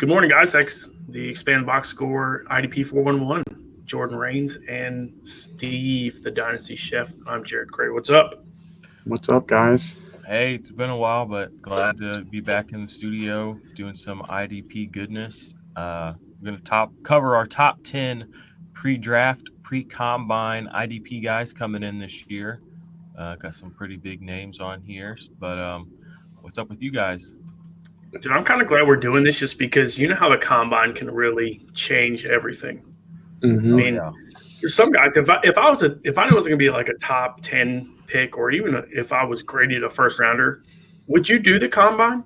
Good morning, guys. That's the expanded box score IDP 411. Jordan Rains and Steve, the Dynasty Chef. I'm Jared Cray. What's up? What's up, guys? Hey, it's been a while, but glad to be back in the studio doing some IDP goodness. We're gonna cover our top 10 pre-draft, pre-combine IDP guys coming in this year. Got some pretty big names on here, but what's up with you guys? Dude, I'm kind of glad we're doing this just because you know how the combine can really change everything. Mm-hmm. I mean, for some guys, if I knew it was going to be like a top 10 pick, or even if I was graded a first rounder, would you do the combine?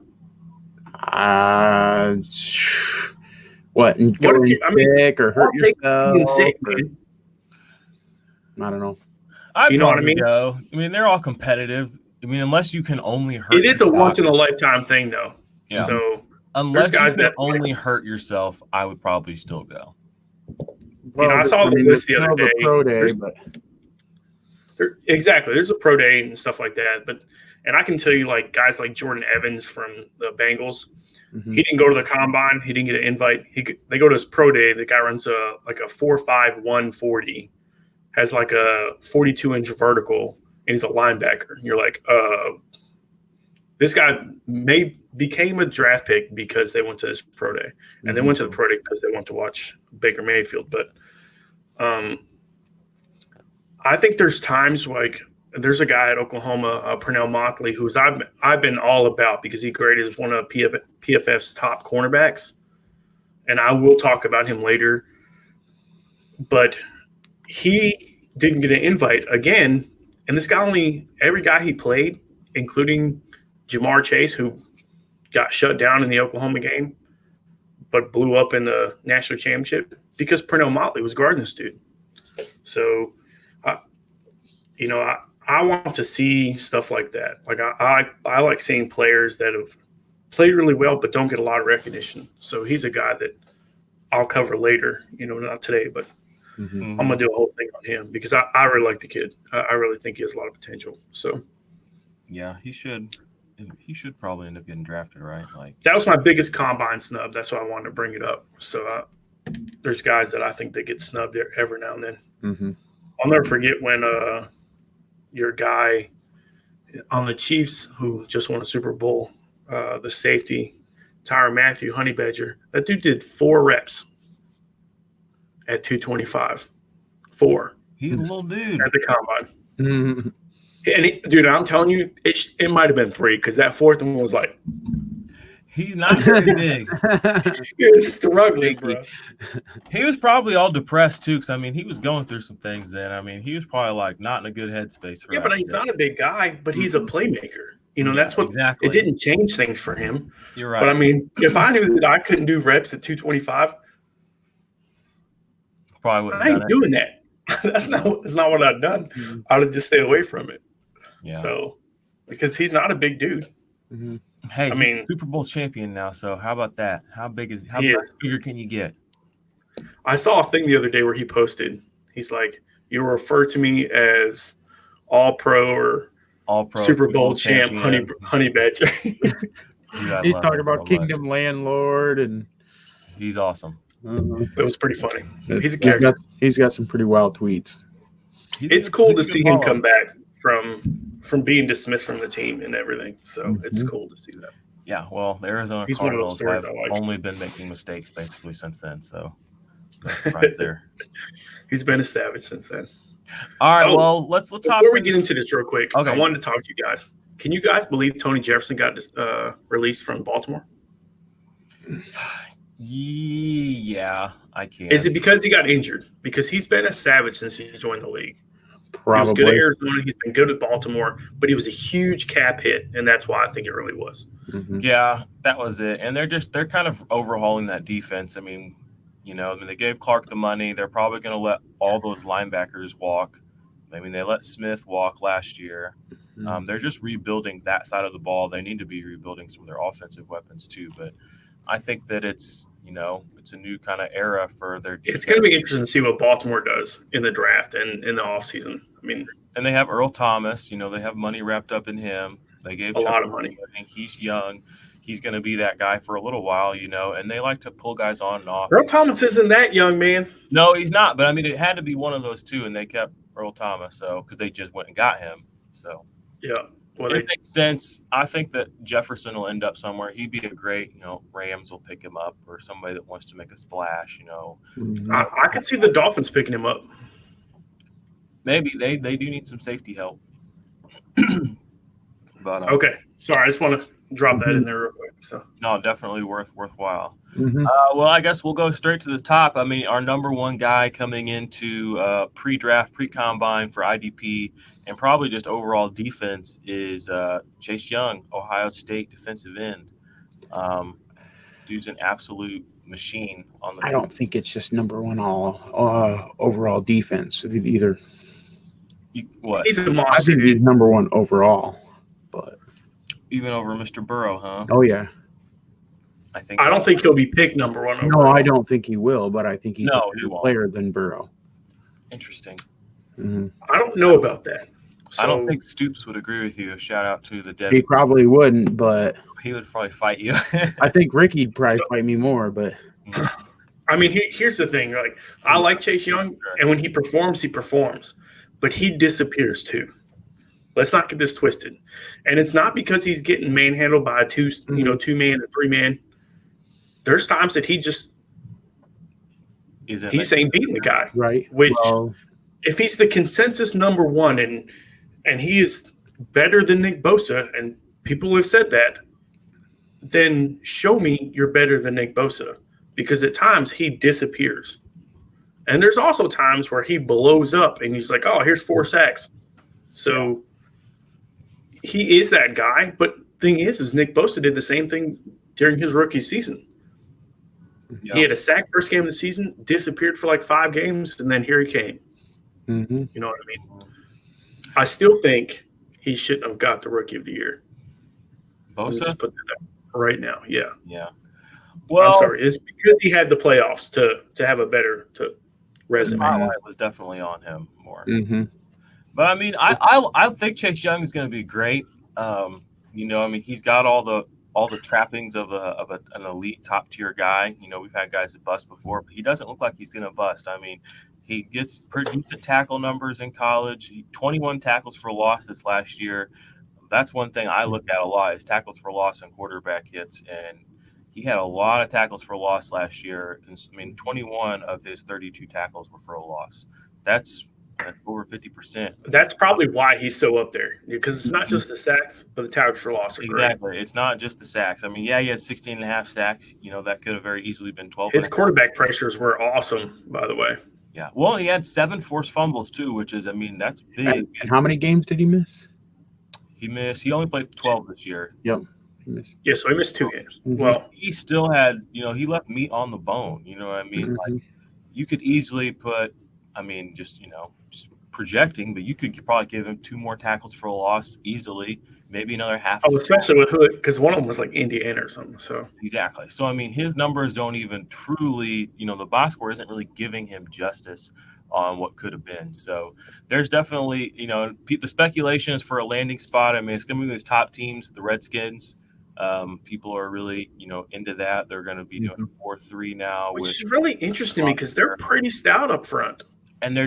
What? And What go if sick or hurt yourself? Sick, man. I don't know. You know what I mean? Go. I mean, they're all competitive. I mean, unless you can only hurt. It is a once in a lifetime thing, though. Yeah. So unless you can only hurt yourself, I would probably still go. Well, I saw the list the other day. Pro day, but exactly, there's a pro day and stuff like that. And I can tell you, like guys like Jordan Evans from the Bengals, he didn't go to the combine. He didn't get an invite. They go to his pro day. The guy runs a 4.5 140, has like a 42-inch vertical, and he's a linebacker. You're like, this guy became a draft pick because they went to this pro day, and they went to the pro day because they want to watch Baker Mayfield. But I think there's times like there's a guy at Oklahoma, Pernell Motley, who's I've been all about because he graded as one of PFF's top cornerbacks, and I will talk about him later. But he didn't get an invite again, and this guy every guy he played, including Jamar Chase, who got shut down in the Oklahoma game, but blew up in the national championship because Pernell Motley was guarding this dude. So, I want to see stuff like that. Like I like seeing players that have played really well but don't get a lot of recognition. So he's a guy that I'll cover later. Not today, but I'm gonna do a whole thing on him because I really like the kid. I really think he has a lot of potential. So, yeah, he should probably end up getting drafted, right? Like that was my biggest combine snub. That's why I wanted to bring it up. So there's guys that I think they get snubbed every now and then. I'll never forget when your guy on the Chiefs who just won a Super Bowl, the safety, Tyrann Mathieu, Honey Badger, that dude did 4 reps at 225. 4. He's a little dude. At the combine. And dude, I'm telling you, it might have been 3 because that 4th one was like. He's not very big. He was struggling, bro. He was probably all depressed too, because he was going through some things then. He was probably like not in a good headspace for that. Yeah, but he's not a big guy, but he's a playmaker. That's what exactly. It didn't change things for him. You're right. But if I knew that I couldn't do reps at 225, probably wouldn't. I ain't doing that. That's not what I've done. I would have just stayed away from it. Yeah. So, because he's not a big dude. Hey, he's Super Bowl champion now. So how about that? How bigger can you get? I saw a thing the other day where he posted. He's like, "You refer to me as All Pro Super Bowl champ, Honey Badger." He's talking about Kingdom Landlord, and he's awesome. It was pretty funny. He's a character. He's got some pretty wild tweets. It's cool to see him come back from being dismissed from the team and everything. So it's cool to see that. Yeah, well, the Arizona Cardinals have only been making mistakes basically since then. So right there. He's been a savage since then. All right, well, let's talk. Before we get into this real quick, okay. I wanted to talk to you guys. Can you guys believe Tony Jefferson got released from Baltimore? Yeah, I can. Is it because he got injured? Because he's been a savage since he joined the league. Probably. He was good at Arizona. He's been good at Baltimore, but he was a huge cap hit, and that's why I think it really was. Yeah, that was it. And they're kind of overhauling that defense. They gave Clark the money. They're probably going to let all those linebackers walk. They let Smith walk last year. They're just rebuilding that side of the ball. They need to be rebuilding some of their offensive weapons too. But I think that it's a new kind of era for their defense. It's going to be interesting to see what Baltimore does in the draft and in the offseason. And they have Earl Thomas. They have money wrapped up in him. They gave a lot of money. He's young. he's going to be that guy for a little while, and they like to pull guys on and off. Earl Thomas isn't that young, man. No, he's not. But I mean, it had to be one of those two, and they kept Earl Thomas, because they just went and got him. So yeah, well, it makes sense. I think that Jefferson will end up somewhere. He'd be a great, Rams will pick him up, or somebody that wants to make a splash. I could see the Dolphins picking him up. Maybe they do need some safety help. But okay, sorry, I just want to drop that in there real quick. So no, definitely worthwhile. Mm-hmm. Well, I guess we'll go straight to the top. I mean, our number one guy coming into pre-draft, pre-combine for IDP, and probably just overall defense is Chase Young, Ohio State defensive end. Dude's an absolute machine on the field. I don't think it's just number one overall defense either. What? He's a monster. I think he's number one overall, but even over Mr. Burrow, huh? Oh yeah. I don't think he'll be picked number one overall. No, I don't think he will, but I think he's a better player than Burrow. Interesting. Mm-hmm. I don't know about that. So, I don't think Stoops would agree with you. Shout out to the dead. He probably wouldn't, but he would probably fight you. I think Ricky'd probably fight me more, but I mean, here's the thing. Like, I like Chase Young, and when he performs, but he disappears too. Let's not get this twisted. And it's not because he's getting manhandled by a two-man and three-man. There's times that he's saying beating the guy, right? Which, if he's the consensus number one and he is better than Nick Bosa, and people have said that, then show me you're better than Nick Bosa, because at times he disappears. And there's also times where he blows up and he's like, oh, here's 4 sacks. So he is that guy. But thing is Nick Bosa did the same thing during his rookie season. Yep. He had a sack first game of the season, disappeared for like 5 games, and then here he came. Mm-hmm. You know what I mean? I still think he shouldn't have got the rookie of the year. Bosa? Just put that up right now. Yeah. Yeah. Well, I'm sorry. It's because he had the playoffs to have a better resume. The spotlight was definitely on him more. Mm-hmm. But I mean, I think Chase Young is going to be great. I mean, he's got all the trappings of an elite top tier guy. We've had guys that bust before, but he doesn't look like he's going to bust. I mean, he gets pretty decent tackle numbers in college. 21 tackles for loss this last year. That's one thing I look at a lot is tackles for loss and quarterback hits. And he had a lot of tackles for loss last year. I mean, 21 of his 32 tackles were for a loss. That's over 50%. That's probably why he's so up there, because it's not just the sacks, but the tackles for loss. Exactly. Great. It's not just the sacks. I mean, he had 16 and a half sacks. That could have very easily been 12. His quarterback pressures were awesome, by the way. Yeah. Well, he had 7 forced fumbles too, which is, I mean, that's big. And how many games did he miss? He only played 12 this year. Yep. Yeah, so he missed 2 games. Mm-hmm. Well, he still had, he left meat on the bone. You know what I mean? Mm-hmm. Like, you could easily put, I mean, just projecting, but you could probably give him 2 more tackles for a loss easily, maybe another half. Oh, especially with Hood, because one of them was like Indiana or something. So exactly. So I mean, his numbers don't even truly, the box score isn't really giving him justice on what could have been. So there's definitely, the speculation is for a landing spot. I mean, it's going to be his top teams, the Redskins. People are really, into that. They're going to be doing 4-3 now, which is really interesting because they're pretty stout up front. And they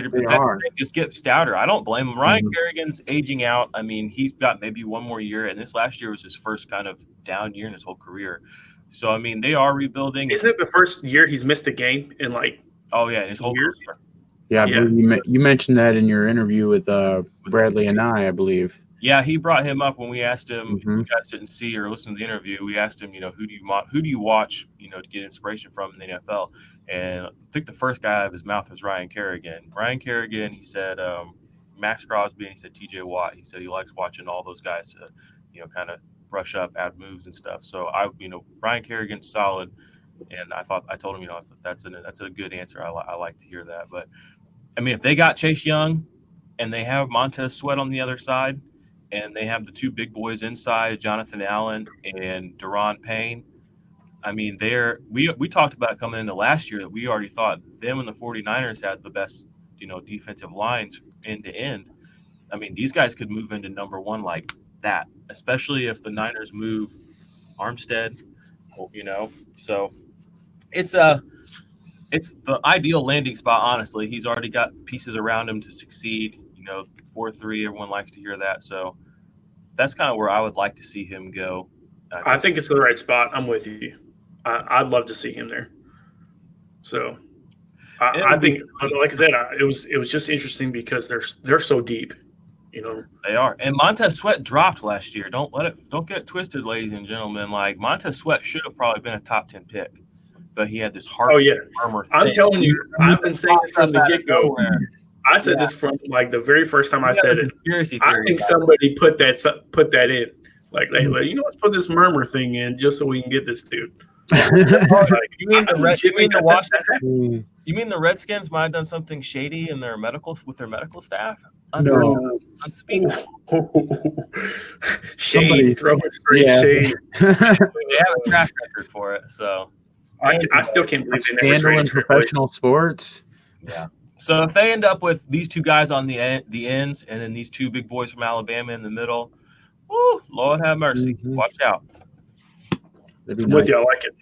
just get stouter. I don't blame him. Ryan Kerrigan's aging out. I mean, he's got maybe one more year, and this last year was his first kind of down year in his whole career. So I mean, they are rebuilding. Isn't it the first year he's missed a game in like? Oh yeah, his whole years. Career. Yeah, you mentioned that in your interview with Bradley and I believe. Yeah, he brought him up when we asked him. If you guys didn't see or listen to the interview. We asked him, who do you watch, to get inspiration from in the NFL. And I think the first guy out of his mouth was Ryan Kerrigan. Ryan Kerrigan, he said Max Crosby, and he said TJ Watt. He said he likes watching all those guys to, kind of brush up, add moves and stuff. So Ryan Kerrigan's solid, and I told him, that's a good answer. I like to hear that. But I mean, if they got Chase Young, and they have Montez Sweat on the other side, and they have the 2 big boys inside, Jonathan Allen and Daron Payne. I mean, we talked about coming into last year that we already thought them and the 49ers had the best, defensive lines end to end. I mean, these guys could move into number 1 like that, especially if the Niners move Armstead, so it's the ideal landing spot. Honestly, he's already got pieces around him to succeed. 4-3, everyone likes to hear that. So that's kind of where I would like to see him go. I think it's the right spot. I'm with you. I'd love to see him there. So I think, like I said, it was just interesting because they're so deep. They are. And Montez Sweat dropped last year. Don't get it twisted, ladies and gentlemen. Like, Montez Sweat should have probably been a top 10 pick, but he had this heart murmur thing. I'm telling you, I've been saying this from the get-go. I said this from like the very first time I said it. I think somebody put that in. Like, hey, let's put this murmur thing in just so we can get this dude. You mean the Redskins might have done something shady in their with their medical staff? Unspeakable. Shade, throwing straight shade. They have a track record for it, so I still can't believe they never scandal in professional sports. Yeah. So if they end up with these two guys on the ends, and then these two big boys from Alabama in the middle, woo, Lord have mercy. Mm-hmm. Watch out. I'm with you. I like it.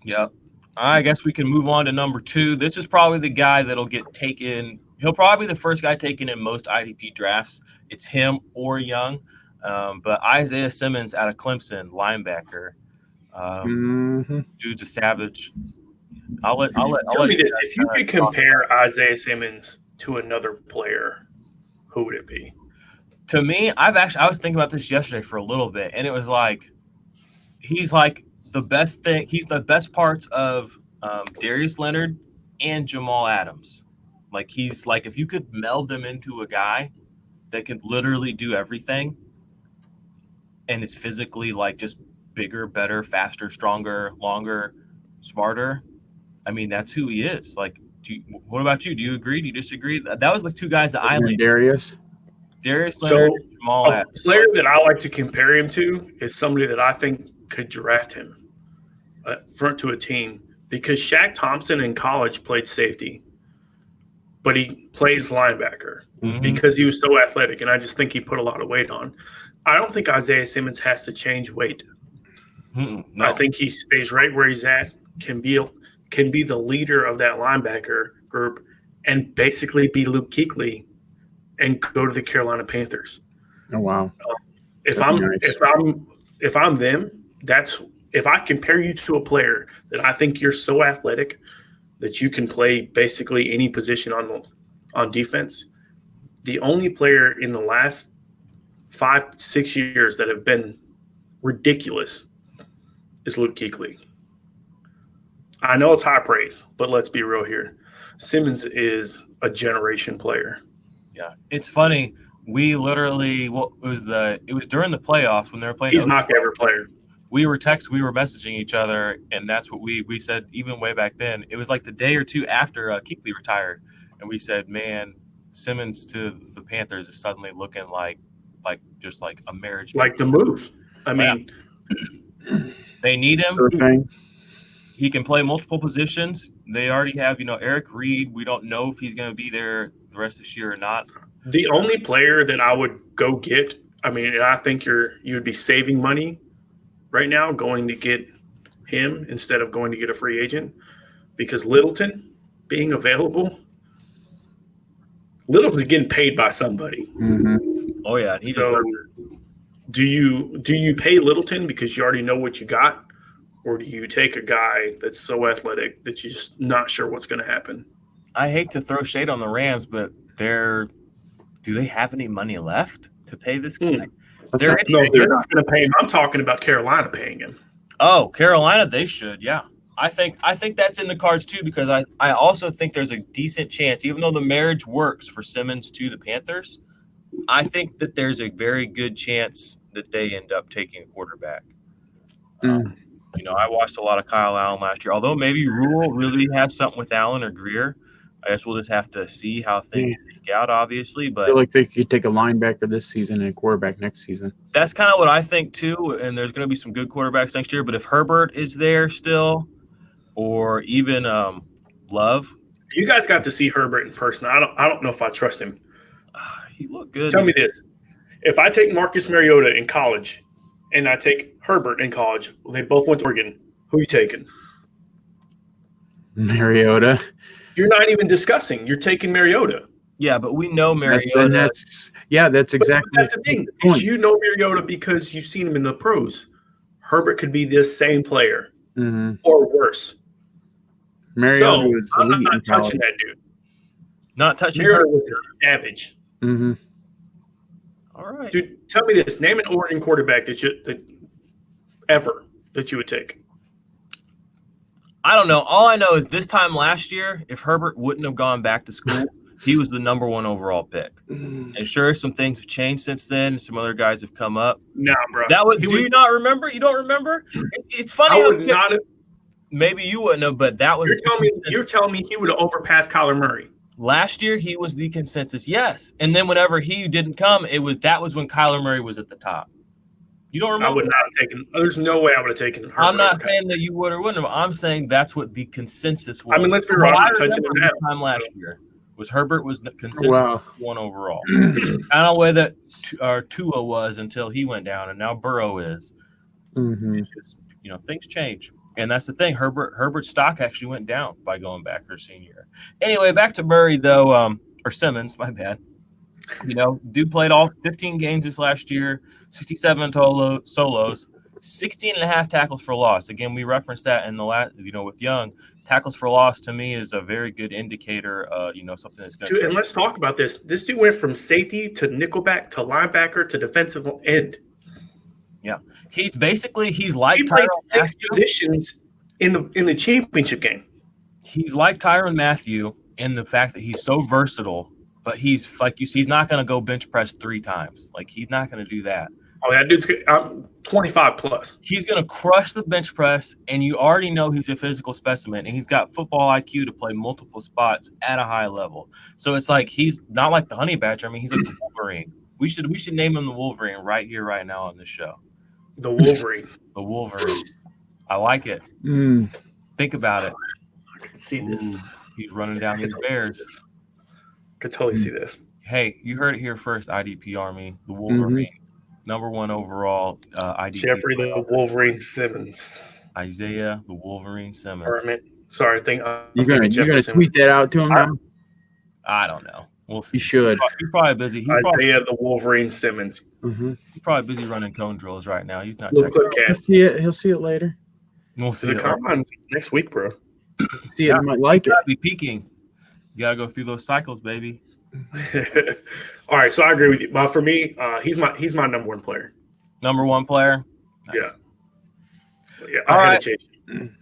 Yep. I guess we can move on to number 2. This is probably the guy that'll get taken. He'll probably be the first guy taken in most IDP drafts. It's him or Young. But Isaiah Simmons out of Clemson, linebacker. Dude's a savage. Tell me this: if you could compare Isaiah Simmons to another player, who would it be? To me, I was thinking about this yesterday for a little bit, and it was like he's like the best thing. He's the best parts of Darius Leonard and Jamal Adams. Like, he's like, if you could meld them into a guy that could literally do everything, and it's physically like just bigger, better, faster, stronger, longer, smarter. I mean, that's who he is. Like, what about you? Do you agree? Do you disagree? That was the two guys that I like. Darius Leonard, Jamal Adams. A player that I like to compare him to is somebody that I think could draft him front to a team, because Shaq Thompson in college played safety, but he plays linebacker because he was so athletic, and I just think he put a lot of weight on. I don't think Isaiah Simmons has to change weight. No. I think he stays right where he's at, can be the leader of that linebacker group, and basically be Luke Kuechly and go to the Carolina Panthers. Oh wow! If I'm them, if I compare you to a player that I think you're so athletic that you can play basically any position on defense. The only player in the last 5-6 years that have been ridiculous is Luke Kuechly. I know it's high praise, but let's be real here. Simmons is a generation player. Yeah, it's funny. We literally, it was during the playoffs when they were playing. He's my favorite player. We were messaging each other, and that's what we said even way back then. It was like the day or two after Kuechly retired, and we said, man, Simmons to the Panthers is suddenly looking like just like a marriage. Like the move. I mean, they need him. Thing. He can play multiple positions. They already have, Eric Reed. We don't know if he's going to be there the rest of this year or not. The only player that I would go get, and I think you would be saving money right now going to get him instead of going to get a free agent, because Littleton being available, Littleton's getting paid by somebody. Mm-hmm. Oh yeah, do you pay Littleton because you already know what you got, or do you take a guy that's so athletic that you're just not sure what's going to happen? I hate to throw shade on the Rams, but do they have any money left to pay this guy? They're not going to pay him. I'm talking about Carolina paying him. Oh, Carolina, they should, yeah. I think that's in the cards too, because I also think there's a decent chance, even though the marriage works for Simmons to the Panthers, I think that there's a very good chance that they end up taking a quarterback. I watched a lot of Kyle Allen last year. Although maybe Rule really has something with Allen or Greer, I guess we'll just have to see how things shake out, obviously. But I feel like they could take a linebacker this season and a quarterback next season. That's kind of what I think too. And there's going to be some good quarterbacks next year. But if Herbert is there still, or even Love, you guys got to see Herbert in person. I don't know if I trust him. He looked good. Tell me this: if I take Marcus Mariota in college and I take Herbert in college. They both went to Oregon. Who are you taking? Mariota. You're not even discussing. You're taking Mariota. Yeah, but we know Mariota. That's exactly. But that's the thing. Is you know Mariota because you've seen him in the pros. Herbert could be this same player or worse. Mariota was I'm elite not in touching college. that dude. Not touching Mariota Herbert. was a savage. Mm-hmm. All right. Dude, tell me this. Name an Oregon quarterback that you would take. I don't know. All I know is this time last year, if Herbert wouldn't have gone back to school, he was the number 1 overall pick. And sure, some things have changed since then. Some other guys have come up. Nah, bro. You not remember? You don't remember? It's funny. I would not have. Maybe you wouldn't have, but that was. You're telling me he would have overpassed Kyler Murray. Last year, he was the consensus, yes. And then whenever he didn't come, that was when Kyler Murray was at the top. You don't remember? I would not have taken. There's no way I would have taken Herbert. I'm not saying that you would or wouldn't have. I'm saying that's what the consensus was. I mean, let's be real. I'm not touching him now. Time last year was Herbert was consensus 1 overall. Kind of way that Tua was until he went down, and now Burrow is. Mm-hmm. It's just, things change. And that's the thing. Herbert's stock actually went down by going back her senior year. Anyway, back to Murray, though, or Simmons, my bad. Dude played all 15 games this last year, 67 solos, 16 and a half tackles for loss. Again, we referenced that in the last, with Young. Tackles for loss to me is a very good indicator, something that's going to. And let's talk about this. This dude went from safety to nickelback to linebacker to defensive end. Yeah, he's like he played 6 positions in the championship game. He's like Tyrann Mathieu in the fact that he's so versatile, but he's like he's not going to go bench press 3 times. Like he's not going to do that. Oh, that dude's 25 plus. He's going to crush the bench press, and you already know he's a physical specimen, and he's got football IQ to play multiple spots at a high level. So it's like he's not like the Honey Badger. I mean, he's like the Wolverine. We should name him the Wolverine right here, right now on this show. The Wolverine. The Wolverine. I like it. Think about it. I can see this. He's running down these bears. I could totally see this. Hey, you heard it here first, IDP Army. The Wolverine. Number 1 overall IDP. Jeffrey the Wolverine Simmons. Isaiah the Wolverine Simmons. Permit. Sorry, you're gonna tweet that out to him now? I don't know. We'll see. You should. He's probably busy. Isaiah the Wolverine Simmons. He's probably busy running cone drills right now. He's not checking. He'll see it later. We'll see the combine next week, bro. See it. He might like it. Be peaking. You gotta go through those cycles, baby. All right, so I agree with you. But for me, he's my number 1 player. Number 1 player. Nice. Yeah. All right.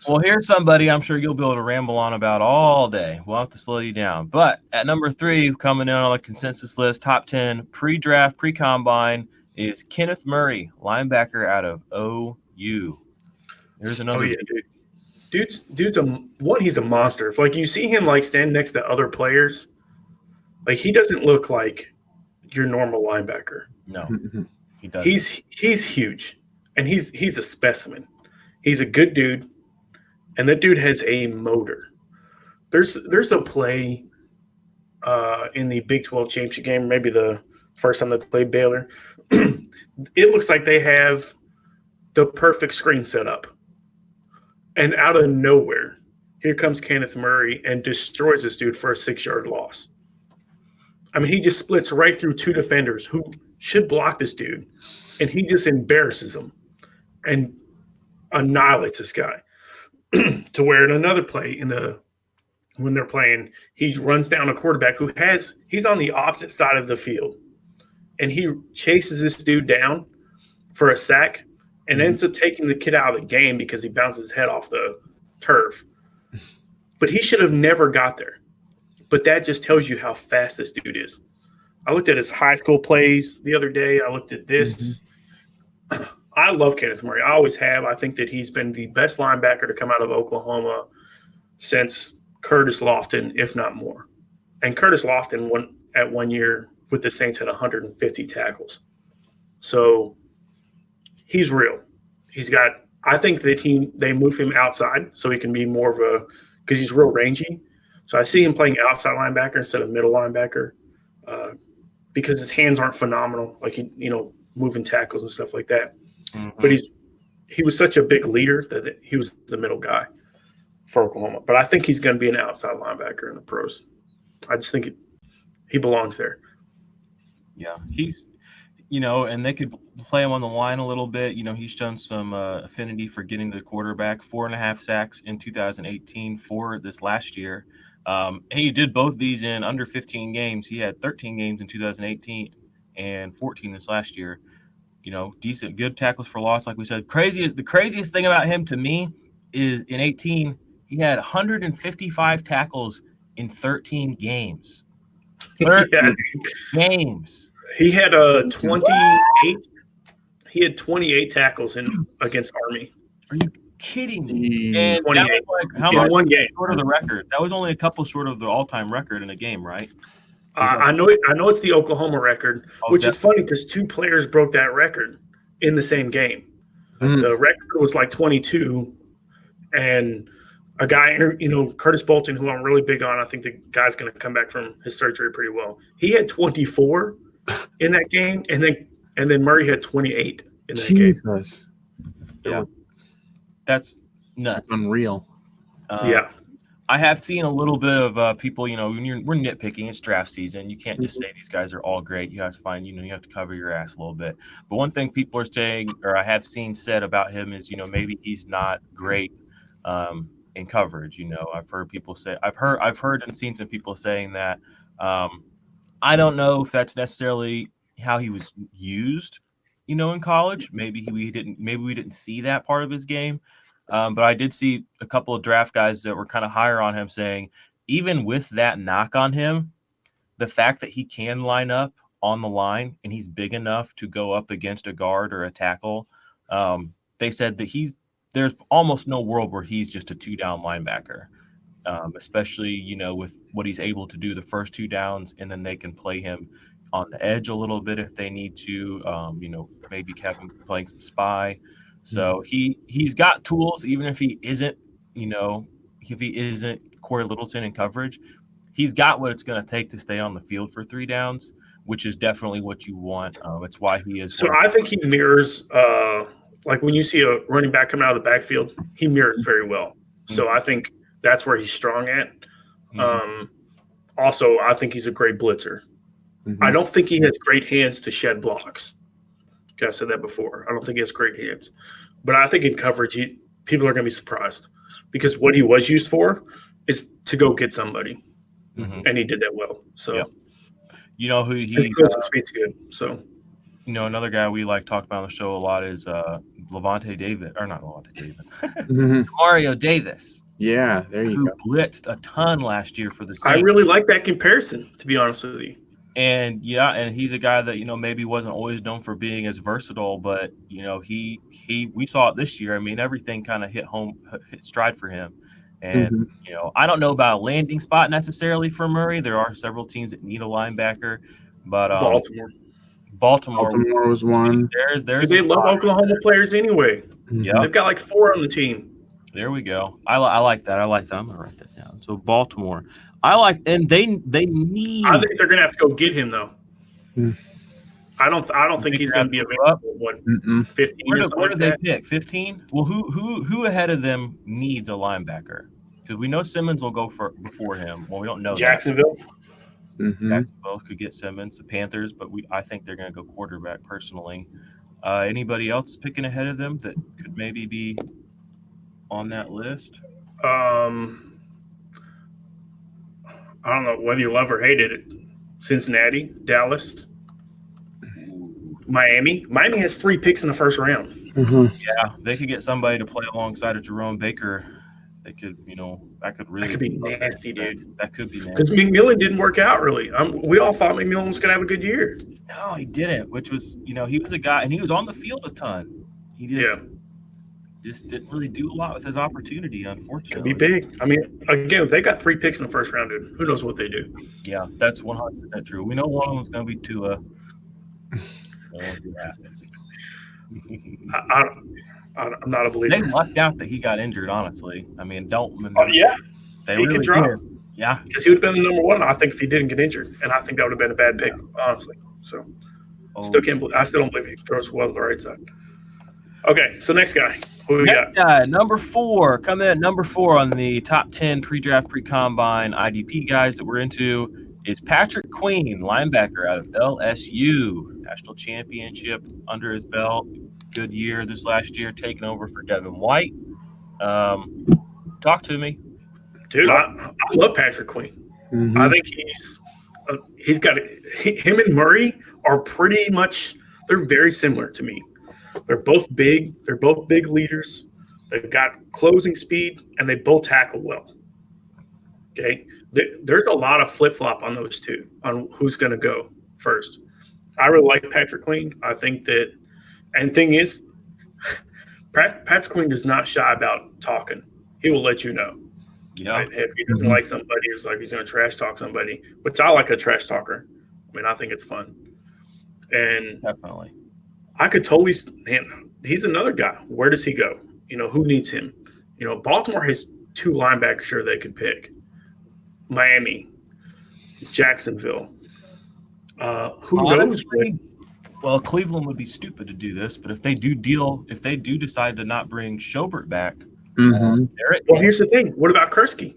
Well, here's somebody I'm sure you'll be able to ramble on about all day. We'll have to slow you down. But at number 3, coming in on the consensus list, top 10 pre-draft, pre-combine is Kenneth Murray, linebacker out of OU. There's another. Dude's he's a monster. If you see him stand next to other players, he doesn't look like your normal linebacker. No, he doesn't. He's huge, and he's a specimen. He's a good dude, and that dude has a motor. There's a play in the Big 12 championship game, maybe the first time they played Baylor. It looks like they have the perfect screen set up, and out of nowhere, here comes Kenneth Murray and destroys this dude for a 6-yard loss. I mean, he just splits right through 2 defenders who should block this dude, and he just embarrasses them and annihilates this guy. To where in another play when they're playing, he runs down a quarterback he's on the opposite side of the field, and he chases this dude down for a sack and ends up taking the kid out of the game because he bounces his head off the turf. But he should have never got there. But that just tells you how fast this dude is. I looked at his high school plays the other day. I looked at this. I love Kenneth Murray. I always have. I think that he's been the best linebacker to come out of Oklahoma since Curtis Lofton, if not more. And Curtis Lofton at 1 year with the Saints had 150 tackles. So he's real. I think that they move him outside so he can be more of because he's real rangy. So I see him playing outside linebacker instead of middle linebacker because his hands aren't phenomenal, moving tackles and stuff like that. but he was such a big leader that he was the middle guy for Oklahoma. But I think he's going to be an outside linebacker in the pros. I just think he belongs there. Yeah, he's, and they could play him on the line a little bit. He's shown some affinity for getting to the quarterback. 4.5 sacks in 2018 for this last year. He did both these in under 15 games. He had 13 games in 2018 and 14 this last year. Decent, good tackles for loss, like we said. The craziest thing about him to me is in 18, he had 155 tackles in 13 games. 13 games. He had 28. He had 28 tackles against Army. Are you kidding me? And 28 that was like how much one game short of the record? That was only a couple short of the all-time record in a game, right? I know it's the Oklahoma record, which is funny because 2 players broke that record in the same game. The record was like 22, and a guy, Curtis Bolton, who I'm really big on. I think the guy's going to come back from his surgery pretty well. He had 24 in that game, and then Murray had 28 in that game. Yeah, that's nuts. That's unreal. Yeah. I have seen a little bit of people, when we're nitpicking, it's draft season. You can't just say these guys are all great. You have to find, you have to cover your ass a little bit. But one thing people are saying, or I have seen said about him is, maybe he's not great in coverage. I've heard people say, I've heard and seen some people saying that. I don't know if that's necessarily how he was used, in college. Maybe we didn't see that part of his game. But I did see a couple of draft guys that were kind of higher on him saying, even with that knock on him, the fact that he can line up on the line and he's big enough to go up against a guard or a tackle, they said that there's almost no world where he's just a 2-down linebacker, especially, with what he's able to do the first 2 downs, and then they can play him on the edge a little bit if they need to, maybe have him playing some spy. So he's got tools, even if he isn't, if he isn't Corey Littleton in coverage, he's got what it's going to take to stay on the field for 3 downs, which is definitely what you want. It's why he is. So I think he mirrors, like when you see a running back coming out of the backfield, he mirrors very well. So I think that's where he's strong at. Also, I think he's a great blitzer. I don't think he has great hands to shed blocks. I said that before. I don't think he has great hands. But I think in coverage, people are going to be surprised because what he was used for is to go get somebody. And he did that well. So, who he speed's good. So, another guy we like talk about on the show a lot is Levante David, or not Levante David, Mario Davis. Yeah, there you go. Blitzed a ton last year for the Saints. I really like that comparison, to be honest with you. And he's a guy that maybe wasn't always known for being as versatile, but we saw it this year. I mean, everything kind of hit stride for him. And I don't know about a landing spot necessarily for Murray. There are several teams that need a linebacker, but Baltimore was one. There's they love Oklahoma players anyway. Yeah, they've got like 4 on the team. There we go. I like that. I'm gonna write that down. So Baltimore. And they need. I think they're gonna have to go get him though. I don't think he's gonna be available. 15. Where do they pick? 15. Well, who ahead of them needs a linebacker? Because we know Simmons will go before him. Well, we don't know. Jacksonville. Jacksonville could get Simmons. The Panthers, but I think they're gonna go quarterback personally. Anybody else picking ahead of them that could maybe be on that list? I don't know whether you love or hate it. Cincinnati, Dallas, Miami. Miami has 3 picks in the first round. Yeah, they could get somebody to play alongside of Jerome Baker. They could, that could be nasty, dude. That could be nasty. Because McMillan didn't work out really. We all thought McMillan was going to have a good year. No, he didn't, which was, he was a guy, and he was on the field a ton. He just didn't really do a lot with his opportunity, unfortunately. Could be big. I mean, again, they got 3 picks in the first round, dude. Who knows what they do? Yeah, that's 100% true. We know one of them's going to be Tua. We'll see what happens. I'm not a believer. They lucked out that he got injured, honestly. I mean, yeah. They he really could drop. Yeah. Because he would have been the number 1, I think, if he didn't get injured. And I think that would have been a bad pick, honestly. So, I still don't believe he throws well to the right side. Okay, so next guy. Who we got? Next guy, number 4, coming in at number 4 on the top 10 pre-draft, pre-combine IDP guys that we're into is Patrick Queen, linebacker out of LSU. National championship under his belt. Good year this last year, taking over for Devin White. Talk to me. Dude, I love Patrick Queen. Mhm. I think he's got him and Murray are pretty much they're very similar to me. They're both big. They're both big leaders. They've got closing speed, and they both tackle well. Okay, there's a lot of flip flop on those two on who's going to go first. I really like Patrick Queen. I think that, and thing is, Patrick Queen does not shy about talking. He will let you know. Yeah. Right? If he doesn't like somebody, it's like he's going to trash talk somebody, which I like a trash talker. I mean, I think it's fun. And Definitely. I could totally, man, he's another guy. Where does he go? Who needs him? Baltimore has 2 linebackers sure they could pick. Miami, Jacksonville. Who knows? Well, Cleveland would be stupid to do this, but if they do decide to not bring Schobert back, Mhm. Well, here's the thing. What about Kursky?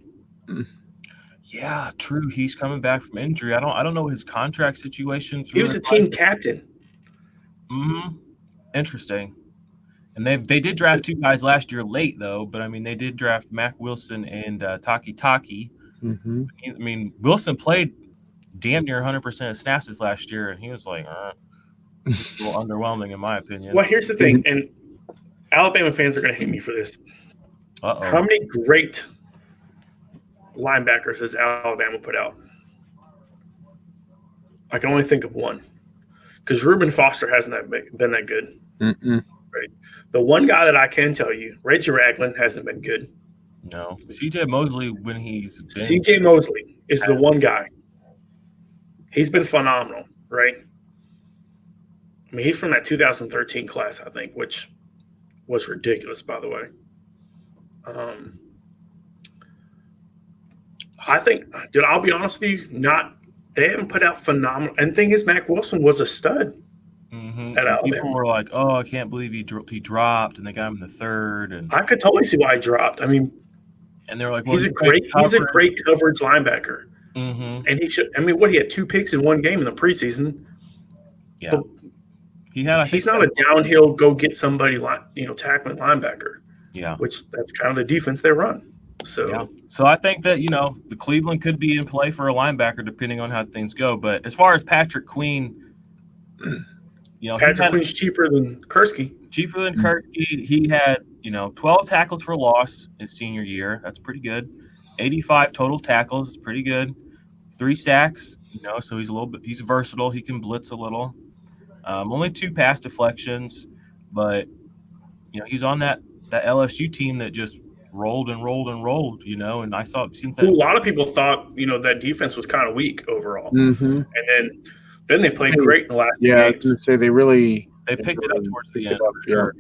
Yeah, true. He's coming back from injury. I don't know his contract situations. He was a team captain. Interesting. And they did draft 2 guys last year late though, but I mean they did draft Mac Wilson and Taki. Mhm. I mean Wilson played damn near 100% of snaps this last year, and he was like a little underwhelming in my opinion. Well, here's the thing, and Alabama fans are going to hate me for this. How many great linebackers has Alabama put out? I can only think of one, because Reuben Foster hasn't been that good. Right. The one guy that I can tell you, Reggie Ragland, hasn't been good. No, CJ Mosley when he's been CJ Mosley is the one guy. He's been phenomenal, right? I mean, he's from that 2013 class, I think, which was ridiculous, by the way. I think, dude, I'll be honest with you, they haven't put out phenomenal. And the thing is, Mac Wilson was a stud. At Alabama. People were like, "Oh, I can't believe he dropped," and they got him in the 3rd. And I could totally see why he dropped. I mean, and they were like, well, he's a great coverage linebacker. And he should. I mean, he had 2 picks in one game in the preseason. Yeah, but he's not a downhill go get somebody tackling linebacker. Yeah, which that's kind of the defense they run. So I think that the Cleveland could be in play for a linebacker depending on how things go. But as far as Patrick Queen, Patrick Queen's cheaper than Kursky. He had 12 tackles for loss his senior year. That's pretty good. 85 total tackles. It's pretty good. 3 sacks. So he's versatile. He can blitz a little. Only 2 pass deflections, but he's on that LSU team that just rolled and rolled and rolled. And I saw it seems that a lot of people thought that defense was kind of weak overall, and then they played great in the last 2 games. I was going to say they picked it up towards the end for sure.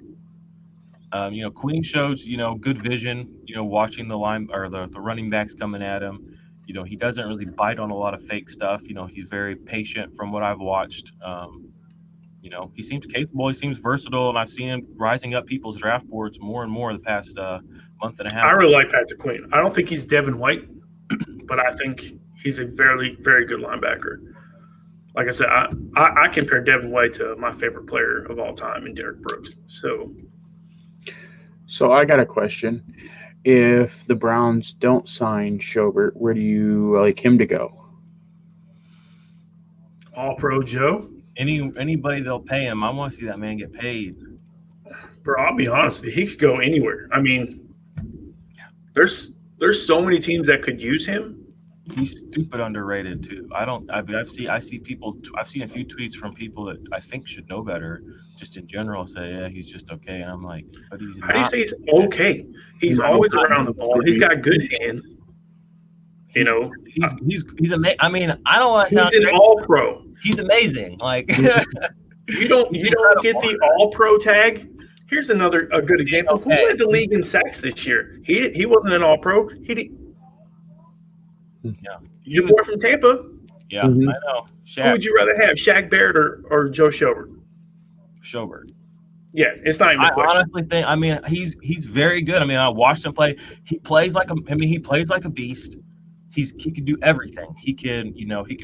Queen shows good vision. Watching the line or the running backs coming at him. He doesn't really bite on a lot of fake stuff. He's very patient from what I've watched. He seems capable. He seems versatile, and I've seen him rising up people's draft boards more and more the past month and a half. I really like Patrick Queen. I don't think he's Devin White, but I think he's a very, very good linebacker. Like I said, I compare Devin White to my favorite player of all time in Derek Brooks. So I got a question. If the Browns don't sign Schobert, where do you like him to go? All-Pro Joe. Anybody they'll pay him. I want to see that man get paid. Bro, I'll be honest with you. He could go anywhere. I mean, there's so many teams that could use him. He's stupid underrated too. I see people. I've seen a few tweets from people that I think should know better. Just in general, say yeah, he's just okay, and I'm like, but he's how do you say he's okay? He's always around the ball. He's got good hands. He's amazing. I mean, I don't want to sound. He's an All-Pro. He's amazing. Like you don't get the All-Pro tag. Here's a good example. Who led the league in sacks this year? He wasn't an All-Pro. Yeah. Your boy from Tampa. Yeah, I know. Shaq. Who would you rather have, Shaq Barrett or Joe Schobert? Schobert. Yeah, it's not even a I question. honestly think. I mean, he's very good. I mean, I watched him play. He plays like a. I mean, he plays like a beast. He can do everything. He can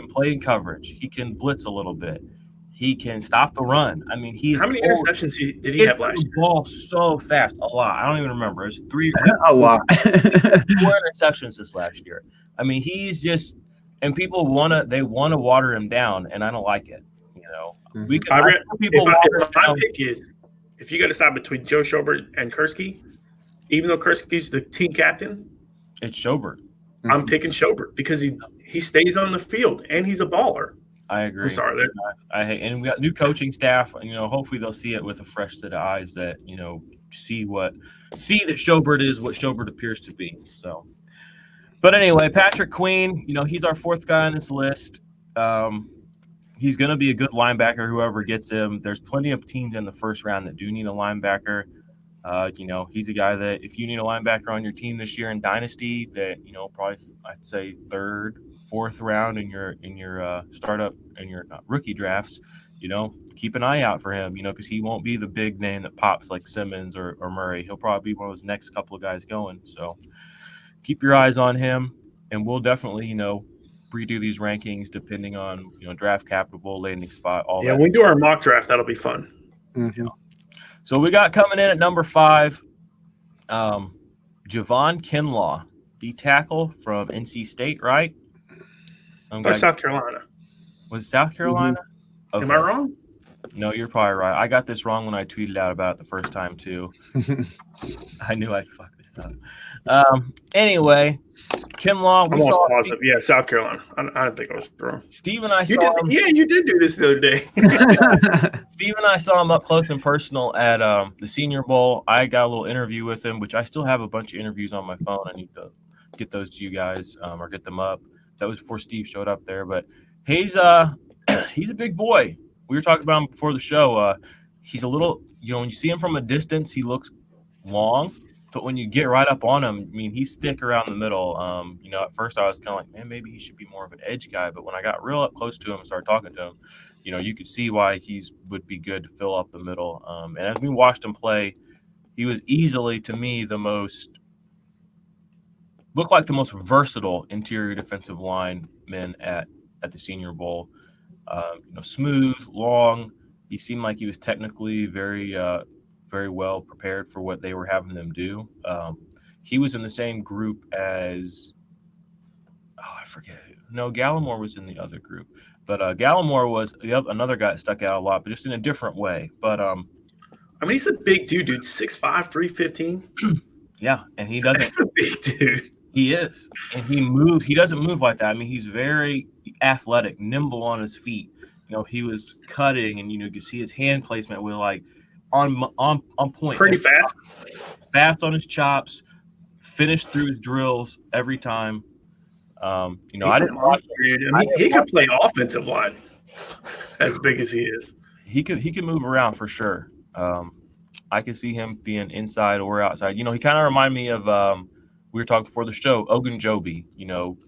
play in coverage. He can blitz a little bit. He can stop the run. I mean, How many interceptions did he He have threw last the year? ball so fast, a lot. I don't even remember. It's 3. A lot. 4 interceptions this last year. I mean, he's just, and people they wanna water him down, and I don't like it. You know, we could. My pick is, if you got to decide between Joe Schobert and Kursky, even though Kursky's the team captain, It's Schobert. I'm picking Schobert because he stays on the field and he's a baller. I agree. I'm sorry. And we got new coaching staff. You know, hopefully they'll see it with a fresh set of eyes that see that Schobert is what Schobert appears to be. So, but anyway, Patrick Queen. He's our 4th guy on this list. He's going to be a good linebacker, whoever gets him. There's plenty of teams in the first round that do need a linebacker. He's a guy that if you need a linebacker on your team this year in Dynasty, that probably I'd say 3rd, 4th round in your startup and your rookie drafts, keep an eye out for him, because he won't be the big name that pops like Simmons or Murray. He'll probably be one of those next couple of guys going. So keep your eyes on him, and we'll definitely redo these rankings depending on draft capital, landing spot, all that. Yeah, when we do our mock draft, that'll be fun. Mm-hmm. So we got coming in at number 5, Javon Kinlaw, D tackle from NC State, right? Or South Carolina. Was it South Carolina? Mm-hmm. Okay. Am I wrong? No, you're probably right. I got this wrong when I tweeted out about it the first time too. I knew I'd fuck this up. Anyway, Kinlaw. I'm almost positive. Yeah, South Carolina. I didn't think I was wrong. Steve and I saw him. Yeah, you did do this the other day. Steve and I saw him up close and personal at the Senior Bowl. I got a little interview with him, which I still have a bunch of interviews on my phone. I need to get those to you guys or get them up. That was before Steve showed up there, but he's a big boy. We were talking about him before the show. He's a little, when you see him from a distance, he looks long, but when you get right up on him, I mean, he's thick around the middle. At first I was kind of like, man, maybe he should be more of an edge guy. But when I got real up close to him and started talking to him, you could see why he would be good to fill up the middle. And as we watched him play, he was easily, to me, looked like the most versatile interior defensive lineman at the Senior Bowl. Smooth, long. He seemed like he was technically very, very well prepared for what they were having them do. He was in the same group as, I forget. No, Gallimore was in the other group, but Gallimore was another guy that stuck out a lot, but just in a different way. But I mean, he's a big dude, 6'5", 315. Yeah, and he doesn't. That's a big dude. He is, and he doesn't move like that. I mean, he's very athletic, nimble on his feet. He was cutting, and you could see his hand placement was like on point. Pretty fast. Fast on his chops, finished through his drills every time. I didn't watch. He could play offensive line as big as he is. He could move around for sure. I could see him being inside or outside. He kind of reminded me of we were talking before the show, Ogunjobi,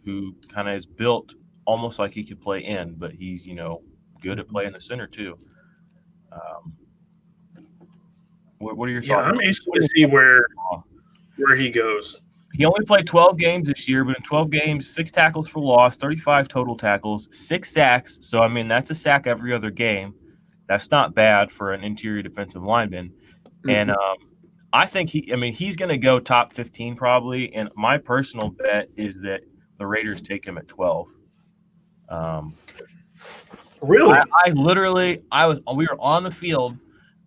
who kind of is built almost like he could play in, but he's, good at playing the center too. What are your thoughts? Yeah, I'm interested to see where he goes. He only played 12 games this year, but in 12 games, 6 tackles for loss, 35 total tackles, 6 sacks. So, I mean, that's a sack every other game. That's not bad for an interior defensive lineman. Mm-hmm. And I think he's going to go top 15 probably. And my personal bet is that the Raiders take him at 12. Really? We were on the field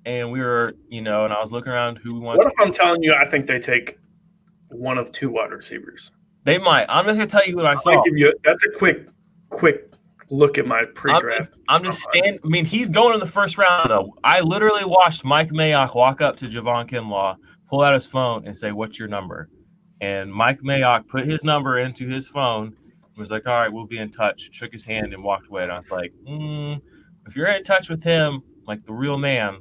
and we were, and I was looking around who we wanted. What if I'm telling you I think they take one of 2 wide receivers? They might. I'm just going to tell you what I saw. That's a quick look at my pre-draft. I'm just standing. I mean, he's going in the first round, though. I literally watched Mike Mayock walk up to Javon Kinlaw, pull out his phone, and say, "What's your number?" And Mike Mayock put his number into his phone, was like, "All right, we'll be in touch." Shook his hand and walked away. And I was like, if you're in touch with him, like the real man,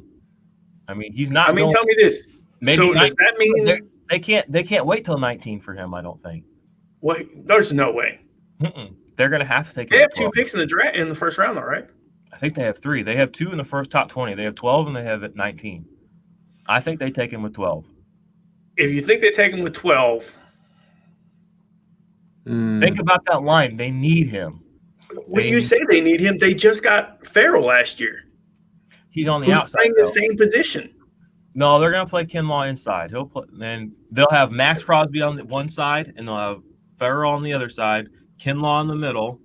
I mean, he's not. I mean, tell me this. Maybe so does that mean they can't wait till 19 for him? I don't think. Well, there's no way. They're going to have to take. They have 2 picks in the draft in the first round, though, right? I think they have 3. They have 2 in the first top 20. They have 12 and they have at 19. I think they take him with 12. If you think they take him with 12, Think about that line. They need him. when you say they need him, they just got Farrell last year. He's on the Who's outside. playing the same position. No, they're going to play Kinlaw inside. Then they'll have Max Crosby on the one side, and they'll have Farrell on the other side, Kinlaw in the middle.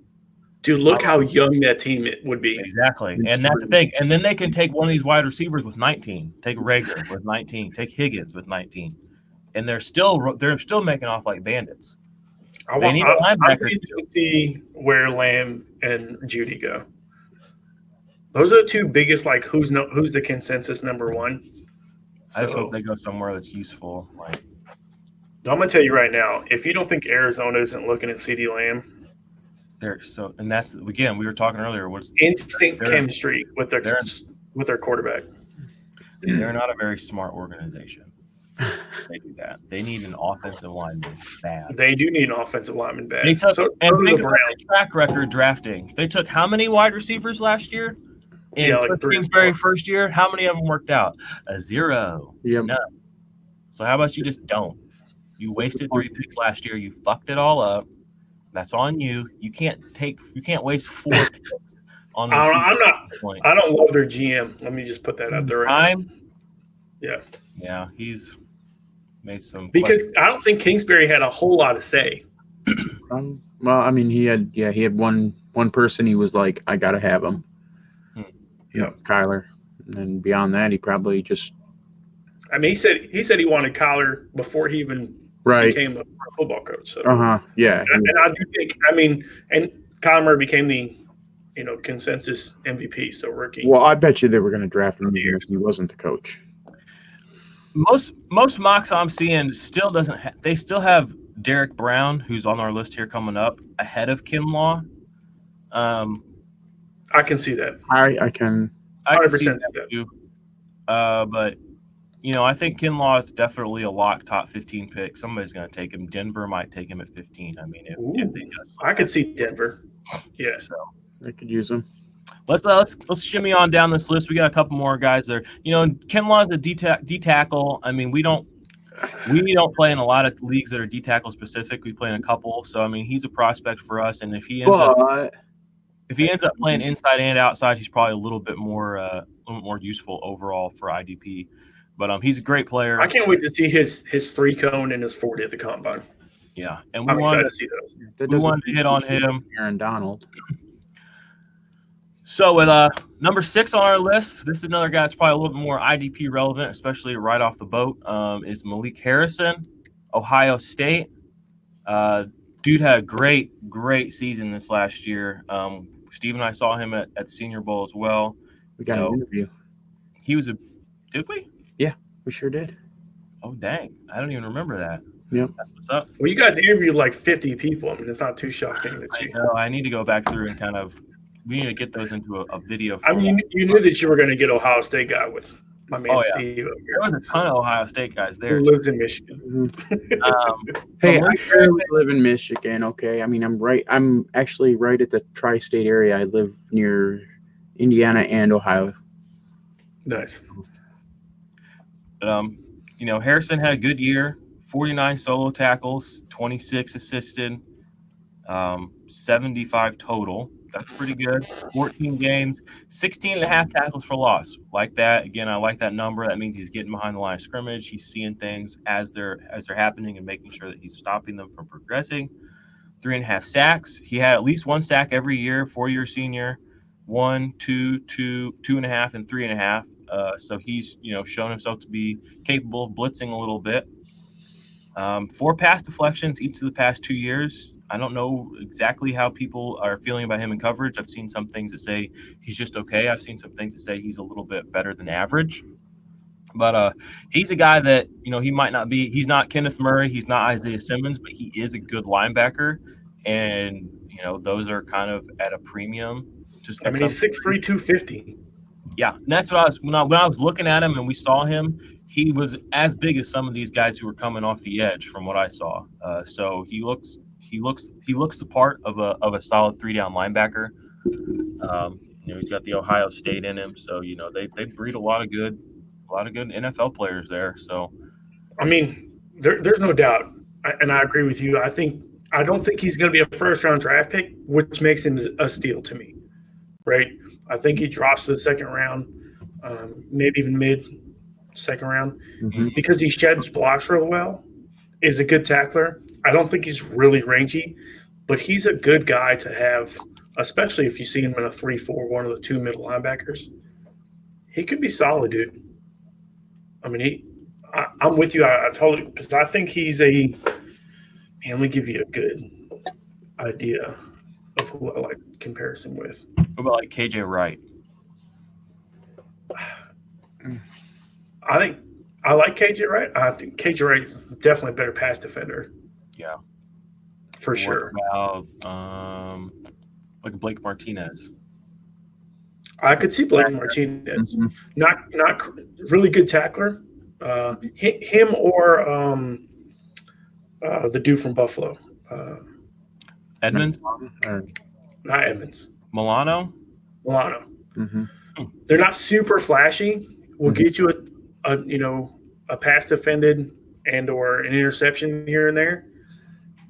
Dude, look how young that team it would be. Exactly. And that's the thing. And then they can take one of these wide receivers with 19. Take Rager with 19. Take Higgins with 19. And they're still making off like bandits. They need a linebacker to see where Lamb and Judy go. Those are the two biggest, like, who's the consensus number one. I just hope they go somewhere that's useful. Like, I'm going to tell you right now, if you don't think Arizona isn't looking at CeeDee Lamb, and that's, again, we were talking earlier, what's instinct chemistry with their quarterback. They're not a very smart organization. They do that. They need an offensive lineman bad. They do need an offensive lineman bad. They took think about the track record drafting. They took how many wide receivers last year? In Cliff Kingsbury first year, how many of them worked out? 0. Yep. None. So how about you just don't? You wasted 3 picks last year. You fucked it all up. That's on you. You can't waste 4 picks on this. I don't love their GM. Let me just put that out there. Yeah, he's made some because I don't think Kingsbury had a whole lot to say. Well, I mean, he had one person he was like, I gotta have him. Yeah, Kyler. And beyond that, he probably just. I mean, he said he wanted Kyler before he even became a football coach. So. Yeah. And I do think, I mean, and Kyler Murray became the, consensus MVP. So rookie. Well, I bet you they were going to draft him if he wasn't the coach. Most mocks I'm seeing still they still have Derek Brown, who's on our list here coming up, ahead of Kinlaw. I can see that. I can 100% see that too. But I think Kinlaw is definitely a lock top 15 pick. Somebody's going to take him. Denver might take him at 15. I mean, if they just I could see Denver. Yeah, so they could use him. Let's shimmy on down this list. We got a couple more guys there. Kinlaw is a D tackle. I mean, we don't play in a lot of leagues that are D tackle specific. We play in a couple. So I mean, he's a prospect for us. And if he ends up playing inside and outside, he's probably a little bit more useful overall for IDP. But he's a great player. I can't wait to see his 3-cone and his 40 at the combine. Yeah, and we wanted to see those. We wanted to hit on him. Aaron Donald. So with number 6 on our list, this is another guy that's probably a little bit more IDP relevant, especially right off the boat, is Malik Harrison, Ohio State. Dude had a great season this last year. Steve and I saw him at the Senior Bowl as well. We got an interview. Did we? Yeah, we sure did. Oh, dang. I don't even remember that. Yep. That's what's up. Well, you guys interviewed like 50 people. I mean, it's not too shocking that you. I need to go back through and we need to get those into a video. I mean, you knew that you were going to get Ohio State guy with my man Steve. There was a ton of Ohio State guys there. Who lives in Michigan. Hey, I currently live in Michigan, okay? I mean, I'm actually right at the tri-state area. I live near Indiana and Ohio. Nice. Harrison had a good year, 49 solo tackles, 26 assisted, 75 total. That's pretty good. 14 games, 16 and a half tackles for loss. Like that. Again, I like that number. That means he's getting behind the line of scrimmage. He's seeing things as they're happening and making sure that he's stopping them from progressing. 3.5 sacks. He had at least 1 sack every year, 4-year senior. 1, 2, 2, 2.5, and 3.5. So he's shown himself to be capable of blitzing a little bit. 4 pass deflections each of the past 2 years. I don't know exactly how people are feeling about him in coverage. I've seen some things that say he's just okay. I've seen some things that say he's a little bit better than average. But he's a guy that, he might not be – he's not Kenneth Murray. He's not Isaiah Simmons, but he is a good linebacker. And, those are kind of at a premium. He's 6'3", 250. Yeah, and that's what when I was looking at him and we saw him, he was as big as some of these guys who were coming off the edge from what I saw. So he looks the part of a solid 3-down linebacker. He's got the Ohio State in him, so they breed a lot of good A lot of good NFL players there. So, I mean, there's no doubt, and I agree with you. I don't think he's going to be a first round draft pick, which makes him a steal to me, right? I think he drops to the second round, maybe even mid second round, because he sheds blocks real well. Is a good tackler. I don't think he's really rangy, but he's a good guy to have, especially if you see him in a 3-4, one of the two middle linebackers. He could be solid, dude. I mean, I'm with you. I totally, because I think he's a. Man, let me give you a good idea of who I like comparison with. what about like KJ Wright? I think I like KJ Wright. I think KJ Wright is definitely a better pass defender. Yeah, for sure. What about like Blake Martinez? I could see Blake Martinez, not really good tackler. Him or the dude from Buffalo, Edmonds, not Edmonds, Milano. They're not super flashy. Will get you a pass defended and or an interception here and there,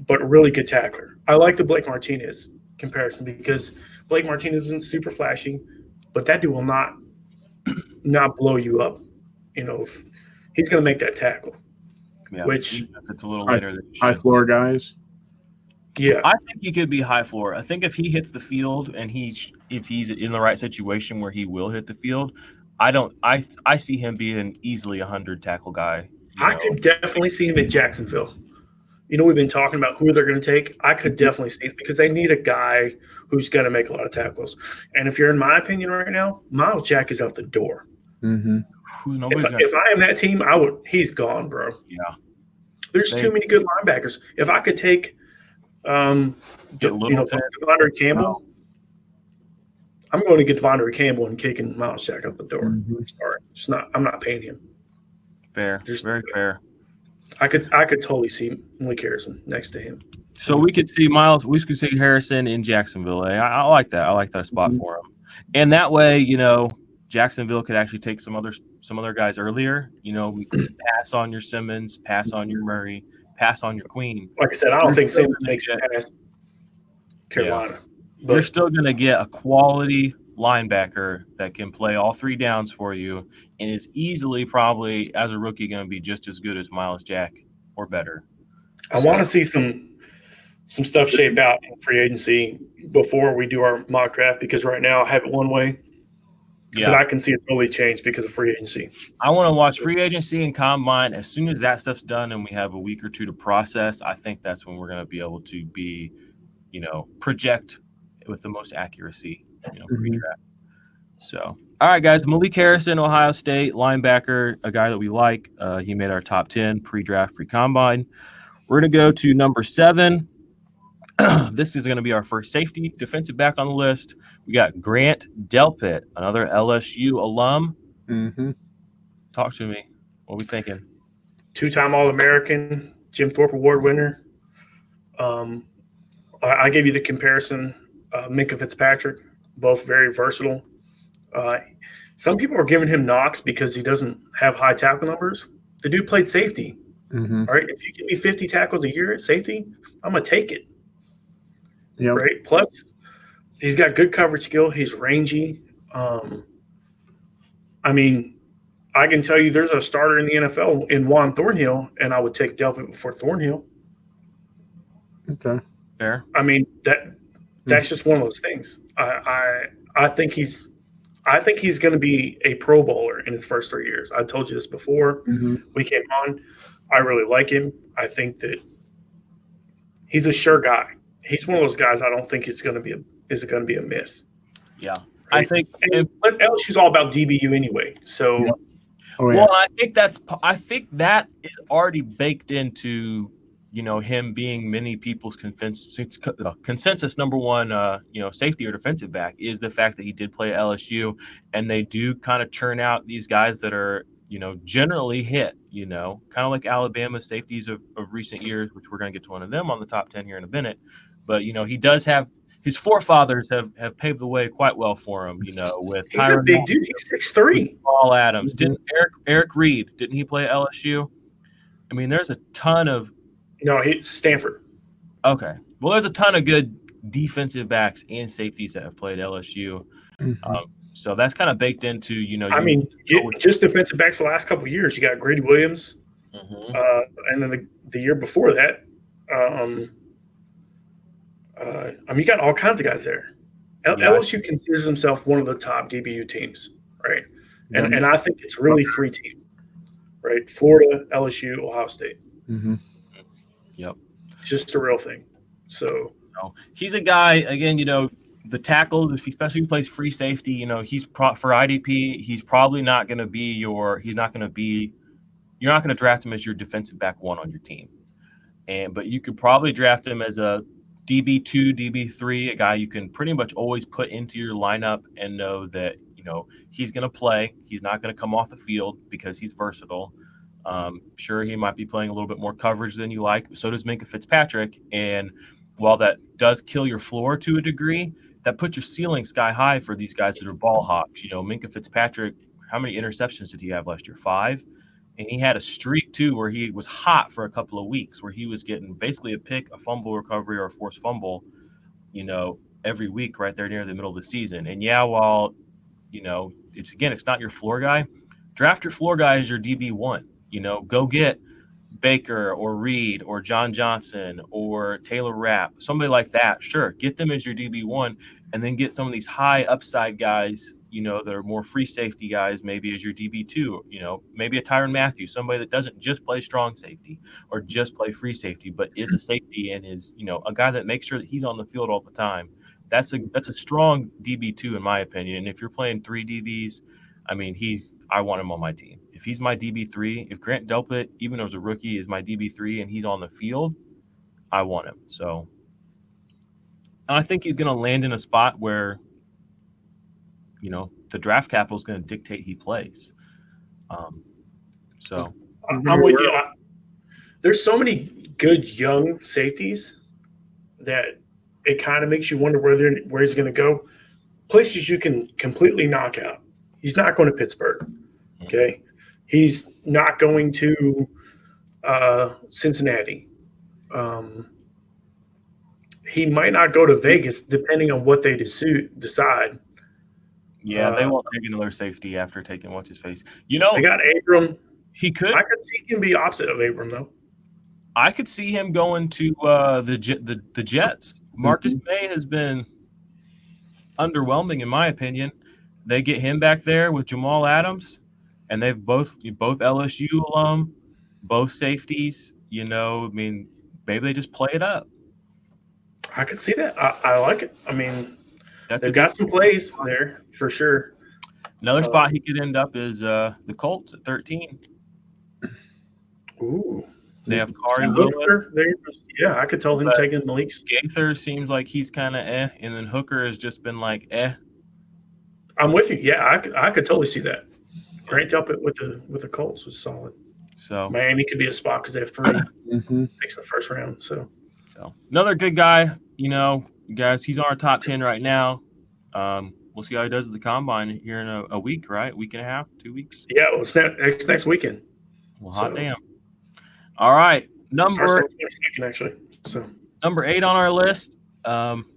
but really good tackler. I like the Blake Martinez comparison because Blake Martinez isn't super flashy, but that dude will not blow you up. If he's going to make that tackle. Yeah, which it's a little later than high floor guys. Yeah, I think he could be high floor. I think if he hits the field and if he's in the right situation where he will hit the field, I see him being easily 100 tackle guy. I could definitely see him at Jacksonville. We've been talking about who they're going to take. I could definitely see it because they need a guy who's going to make a lot of tackles. And if you're in my opinion right now, Miles Jack is out the door. If I am that team, he's gone, bro. Yeah. There's too many good linebackers. If I could take Devondre Campbell, I'm going to get Devondre Campbell and kicking Miles Jack out the door. Sorry. I'm not paying him. Fair. Very fair. I could totally see Malik Harrison next to him. So we could see Harrison in Jacksonville. I like that. I like that spot for him. And that way, Jacksonville could actually take some other guys earlier. We could pass on your Simmons, pass on your Murray, pass on your Queen. Like I said, I don't think Simmons makes it past Carolina. Yeah. But you're still going to get a quality linebacker that can play all three downs for you and is easily probably, as a rookie, going to be just as good as Miles Jack or better. I want to see some stuff shape out in free agency before we do our mock draft because right now I have it one way. Yeah. But I can see it totally change because of free agency. I want to watch free agency and combine. As soon as that stuff's done and we have a week or two to process, I think that's when we're going to be able to be, project with the most accuracy, pre-draft. So, all right, guys. Malik Harrison, Ohio State linebacker, a guy that we like. He made our top 10 pre-draft, pre-combine. We're going to go to number 7. This is going to be our first safety defensive back on the list. We got Grant Delpit, another LSU alum. Talk to me. What are we thinking? 2-time All-American, Jim Thorpe Award winner. I gave you the comparison, Minkah Fitzpatrick, both very versatile. Some people are giving him knocks because he doesn't have high tackle numbers. The dude played safety. All right, if you give me 50 tackles a year at safety, I'm going to take it. Yep. Right. Plus, he's got good coverage skill. He's rangy. I can tell you there's a starter in the NFL in Juan Thornhill, and I would take Delpit before Thornhill. Okay. Fair. That's just one of those things. I think he's going to be a Pro Bowler in his first 3 years. I told you this before we came on. I really like him. I think that he's a sure guy. He's one of those guys I don't think is going to be a miss. Yeah. Right? LSU's all about DBU anyway. So well, I think that is already baked into, him being many people's consensus number one, safety or defensive back is the fact that he did play at LSU, and they do kind of churn out these guys that are, generally hit, kind of like Alabama safeties of recent years, which we're going to get to one of them on the top 10 here in a minute. But, he does have his forefathers have paved the way quite well for him. With he's a big dude. He's 6'3". Paul Adams. Didn't Eric Reed? Didn't he play at LSU? I mean, there's a ton of. No, he's Stanford. Okay, well, there's a ton of good defensive backs and safeties that have played LSU. So that's kind of baked into, just defensive backs the last couple of years. You got Grady Williams, and then the year before that, you got all kinds of guys there. LSU considers himself one of the top DBU teams, right? And I think it's really 3 teams, right? Florida, LSU, Ohio State. Yep. It's just a real thing. So he's a guy, again, the tackle, especially if he plays free safety, he's for IDP, he's probably not going to be you're not going to draft him as your defensive back 1 on your team. But you could probably draft him as a DB2, DB3, a guy you can pretty much always put into your lineup and know that, he's going to play. He's not going to come off the field because he's versatile. Sure, he might be playing a little bit more coverage than you like. So does Minkah Fitzpatrick. And while that does kill your floor to a degree, that puts your ceiling sky high for these guys that are ball hawks. Minkah Fitzpatrick, how many interceptions did he have last year? 5. And he had a streak, too, where he was hot for a couple of weeks, where he was getting basically a pick, a fumble recovery, or a forced fumble, every week right there near the middle of the season. And, while, it's not your floor guy, draft your floor guy as your DB1. Go get Baker or Reed or John Johnson or Taylor Rapp, somebody like that. Sure, get them as your DB1, and then get some of these high upside guys, that are more free safety guys, maybe as your DB2. Maybe a Tyrann Mathieu, somebody that doesn't just play strong safety or just play free safety, but is a safety and is a guy that makes sure that he's on the field all the time. That's a strong DB2 in my opinion. And if you're playing 3 DBs, I want him on my team. If he's my DB3, if Grant Delpit, even as a rookie, is my DB3 and he's on the field, I want him. So I think he's going to land in a spot where, the draft capital is going to dictate he plays. I'm with you. There's so many good young safeties that it kind of makes you wonder where he's going to go. Places you can completely knock out. He's not going to Pittsburgh. Okay. He's not going to Cincinnati. He might not go to Vegas depending on what they decide. Yeah, they won't take another safety after taking what's his face. They got Abram. He could. I could see him be opposite of Abram though. I could see him going to the Jets. Marcus May has been underwhelming in my opinion. They get him back there with Jamal Adams, and they've both LSU alum, both safeties. Maybe they just play it up. I could see that. I like it. They've got some plays there for sure. Another spot he could end up is the Colts at 13. Ooh. They have Kari Willis. I could tell him taking Malik. Gaither seems like he's kind of and then Hooker has just been like I'm with you. Yeah, I could totally see that. Grant Delpit with the Colts was solid. So Miami could be a spot because they have 3 picks in the first round. So another good guy. Guys, he's on our top 10 right now. We'll see how he does at the combine here in a week, right? Week and a half, 2 weeks. Yeah, well, it's next weekend. Well, hot damn. All right, number 8 on our list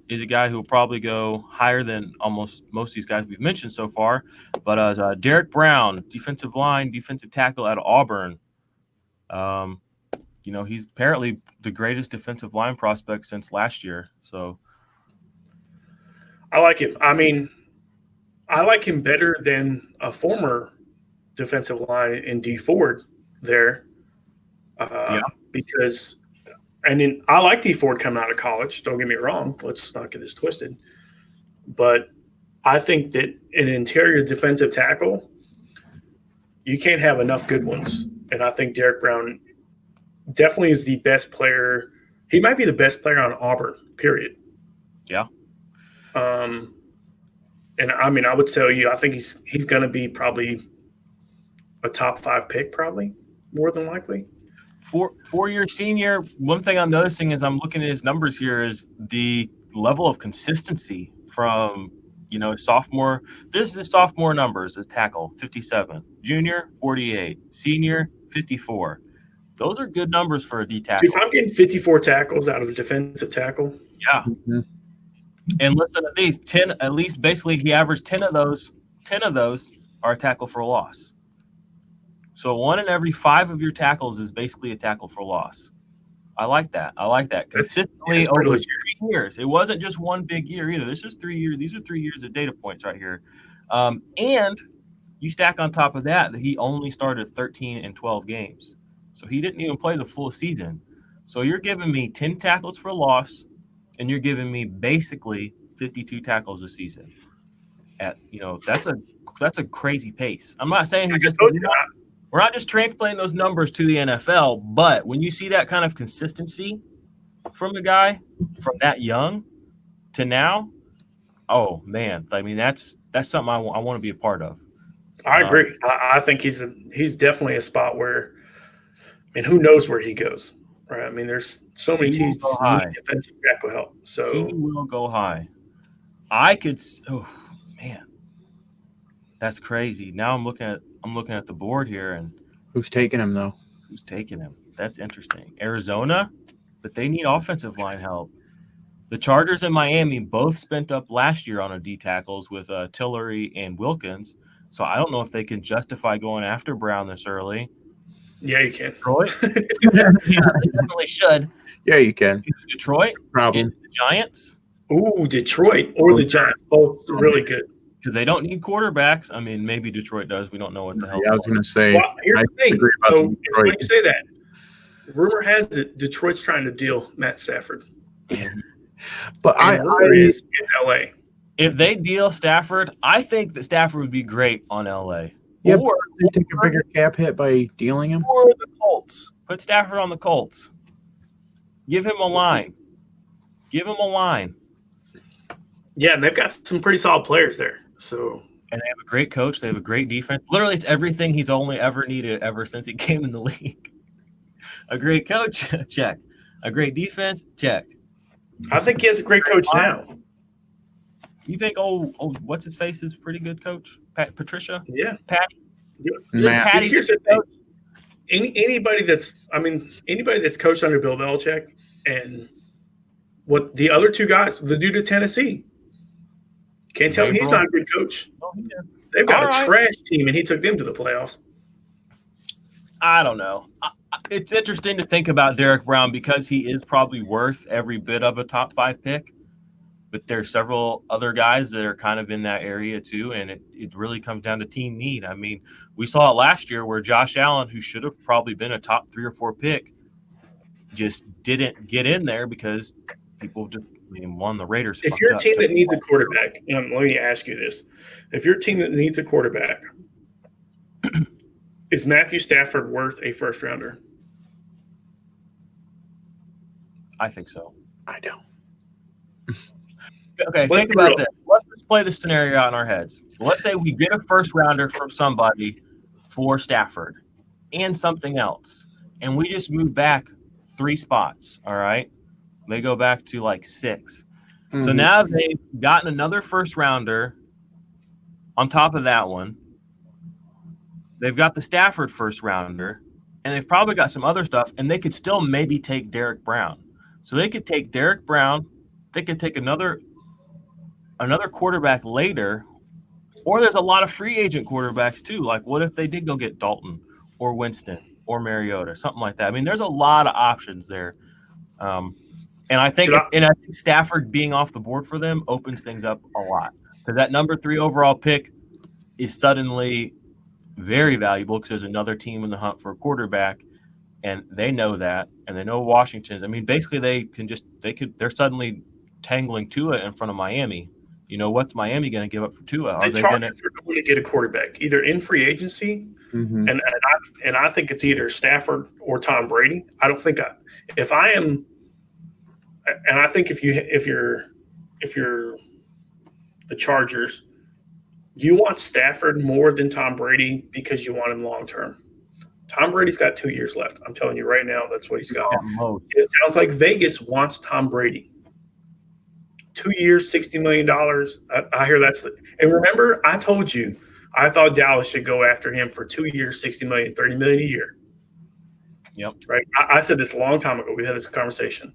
is a guy who will probably go higher than almost most of these guys we've mentioned so far. But Derek Brown, defensive tackle out of Auburn. He's apparently the greatest defensive line prospect since last year. So I like him. I like him better than a former defensive line in D Ford there. Because I like D Ford coming out of college. Don't get me wrong. Let's not get this twisted. But I think that an interior defensive tackle, you can't have enough good ones. And I think Derek Brown definitely is the best player. He might be the best player on Auburn, period. Yeah. And I would tell you, I think he's going to be probably a top 5 pick, probably more than likely. For your senior, one thing I'm noticing as I'm looking at his numbers here is the level of consistency from, sophomore. This is sophomore numbers as tackle, 57. Junior, 48. Senior, 54. Those are good numbers for a D tackle. If I'm getting 54 tackles out of a defensive tackle. Yeah. Mm-hmm. And listen to these 10, at least basically he averaged 10 of those. 10 of those are a tackle for a loss. So 1 in every 5 of your tackles is basically a tackle for loss. I like that. Consistently over 3 years. It wasn't just one big year either. This is 3 years. These are 3 years of data points right here. And you stack on top of that he only started 13 and 12 games. So he didn't even play the full season. So you're giving me 10 tackles for loss, and you're giving me basically 52 tackles a season. That's a crazy pace. I'm not saying we're not just transplanting those numbers to the NFL, but when you see that kind of consistency from the guy from that young to now, oh man, I mean that's something I want to be a part of. I agree. I think he's definitely a spot where, who knows where he goes, right? I mean, there's so many teams that need defensive tackle help. So he will go high. Man, that's crazy. Now I'm looking at the board here, and who's taking him though? Who's taking him? That's interesting. Arizona, but they need offensive line help. The Chargers and Miami both spent up last year on a D tackles with Tillery and Wilkins. So I don't know if they can justify going after Brown this early. Yeah, you can. Detroit? Yeah, they definitely should. Yeah, you can. Detroit? Problem. The Giants? Ooh, Detroit or the Giants. Both really good. Because they don't need quarterbacks. I mean, maybe Detroit does. We don't know what the hell. Yeah, I was going to say. Well, here's the thing. So it's funny you say that. Rumor has it Detroit's trying to deal Matt Stafford. But it's LA. If they deal Stafford, I think that Stafford would be great on LA. Yeah, or they take a bigger cap hit by dealing him. Or the Colts. Put Stafford on the Colts. Give him a line. Yeah, and they've got some pretty solid players there. So, and they have a great coach. They have a great defense. Literally, it's everything he's only ever needed ever since he came in the league. A great coach, check. A great defense, check. I think he has a great coach now. You think, what's his face is a pretty good coach? Patricia? Yeah. Patty? Yeah. Patty. Here's the thing. Anybody that's coached under Bill Belichick and what the other two guys, the dude at Tennessee, can't tell me he's not a good coach. They've got a trash team, and he took them to the playoffs. I don't know. It's interesting to think about Derek Brown because he is probably worth every bit of a top 5 pick. But there's several other guys that are kind of in that area too, and it really comes down to team need. I mean, we saw it last year where Josh Allen, who should have probably been a top 3 or 4 pick, just didn't get in there because people just won the Raiders. If you're a team that needs a quarterback, let me ask you this. If you're a team that needs a quarterback, is Matthew Stafford worth a first rounder? I think so. I don't. Okay, think about this. Let's just play this scenario out in our heads. Let's say we get a first rounder from somebody for Stafford and something else, and we just move back 3 spots, all right? They go back to like 6. Mm-hmm. So now they've gotten another first rounder on top of that one. They've got the Stafford first rounder, and they've probably got some other stuff, and they could still maybe take Derek Brown. So they could take Derek Brown. They could take another quarterback later, or there's a lot of free agent quarterbacks too. Like, what if they did go get Dalton or Winston or Mariota, something like that? I mean, there's a lot of options there, and I think Stafford being off the board for them opens things up a lot because that number 3 overall pick is suddenly very valuable because there's another team in the hunt for a quarterback, and they know that, and they know Washington's. I mean, basically, they're suddenly tangling Tua in front of Miami. You know, what's Miami going to give up for Tua? The Chargers are going to get a quarterback either in free agency, and I think it's either Stafford or Tom Brady. I don't think if you're the Chargers, you want Stafford more than Tom Brady because you want him long term. Tom Brady's got 2 years left. I'm telling you right now, that's what he's got. It sounds like Vegas wants Tom Brady. 2 years, $60 million. I hear that's the – and remember, I told you I thought Dallas should go after him for 2 years, $60 million, $30 million a year. Yep. Right? I said this a long time ago. We had this conversation.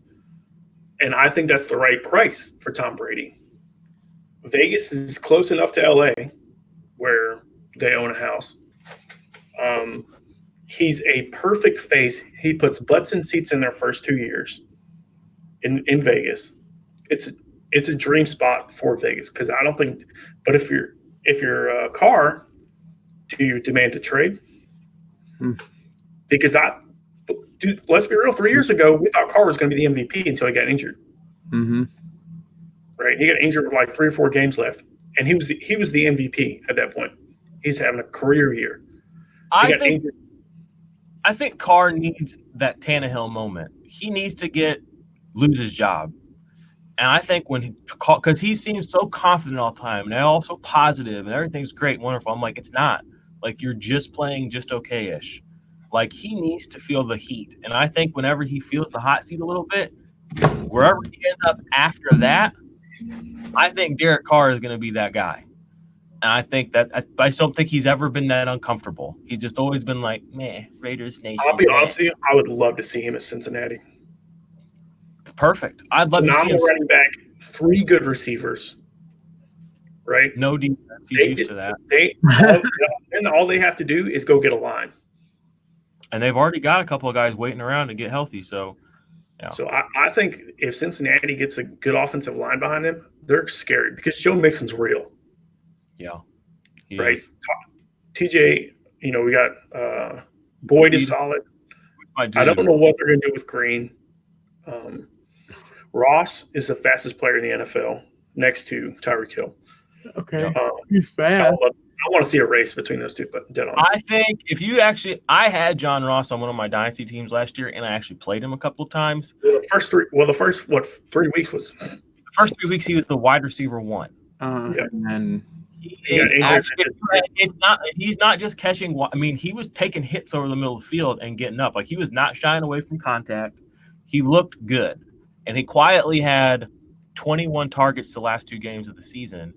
And I think that's the right price for Tom Brady. Vegas is close enough to LA where they own a house. He's a perfect face. He puts butts in seats in their first 2 years in Vegas. It's a dream spot for Vegas because I don't think. But if you're a Carr, do you demand a trade? Because dude, let's be real. 3 years ago, we thought Carr was going to be the MVP until he got injured. Mm-hmm. Right, he got injured with like 3 or 4 games left, and he was the MVP at that point. He's having a career year. I think Carr needs that Tannehill moment. He needs to lose his job. And I think because he seems so confident all the time and also positive and everything's great, wonderful. I'm like, it's not. Like, you're just playing just okay-ish. Like, he needs to feel the heat. And I think whenever he feels the hot seat a little bit, wherever he ends up after that, I think Derek Carr is going to be that guy. And I think that I just don't think he's ever been that uncomfortable. He's just always been like, meh, Raiders Nation. I'll be honest with you, I would love to see him at Cincinnati. Perfect. I'd love to see him. Running back, 3 good receivers, right? No defense. He's used to that. And all they have to do is go get a line. And they've already got a couple of guys waiting around to get healthy. So, yeah. So I think if Cincinnati gets a good offensive line behind them, they're scary because Joe Mixon's real. Yeah. Right. Is. TJ, we got Boyd is solid. I don't know what they're going to do with Green. Ross is the fastest player in the NFL next to Tyreek Hill. Okay. He's fast. I want to see a race between those two, but dead on. I think if you I had John Ross on one of my dynasty teams last year, and I actually played him a couple of times. The first 3 weeks was. The first 3 weeks, he was the wide receiver 1. And he's not just catching. I mean, he was taking hits over the middle of the field and getting up. Like, he was not shying away from contact. He looked good, and he quietly had 21 targets the last 2 games of the season.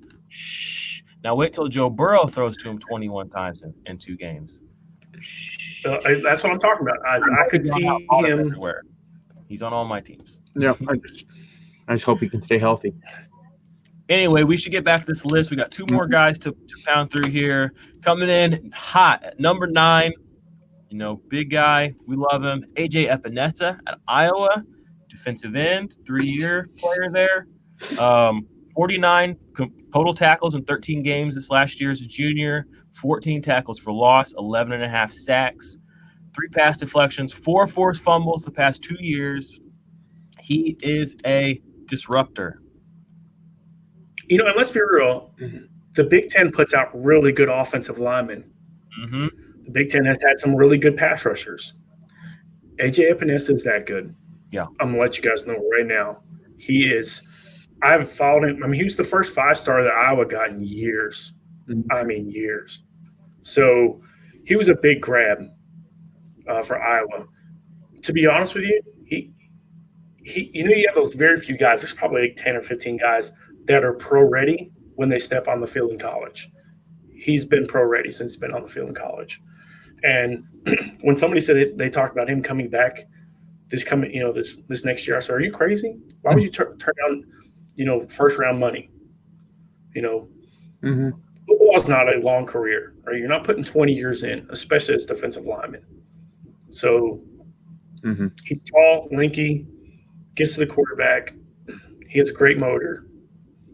Now wait till Joe Burrow throws to him 21 times in 2 games. That's what I'm talking about. I could see him everywhere. He's on all my teams. Yeah, I just hope he can stay healthy. Anyway, we should get back to this list. We got 2 more guys to pound through here. Coming in hot at number 9, big guy. We love him. AJ Epinesa at Iowa, defensive end, 3-year player there. 49 total tackles in 13 games this last year as a junior, 14 tackles for loss, 11.5 sacks, 3 pass deflections, 4 forced fumbles the past 2 years. He is a disruptor. And let's be real, the Big Ten puts out really good offensive linemen. Mm-hmm. The Big Ten has had some really good pass rushers. AJ Epinesa is that good. Yeah. I'm going to let you guys know right now. He is – I've followed him. I mean, he was the first 5-star that Iowa got in years. I mean, years. So he was a big grab for Iowa. To be honest with you, he you have those very few guys. There's probably like 10 or 15 guys that are pro-ready when they step on the field in college. He's been pro-ready since he's been on the field in college. And when somebody said they talked about him coming back this next year, I said, are you crazy? Why would you turn down – first round money. Football's not a long career, right? You're not putting 20 years in, especially as defensive lineman. So he's tall, lanky, gets to the quarterback. He has a great motor.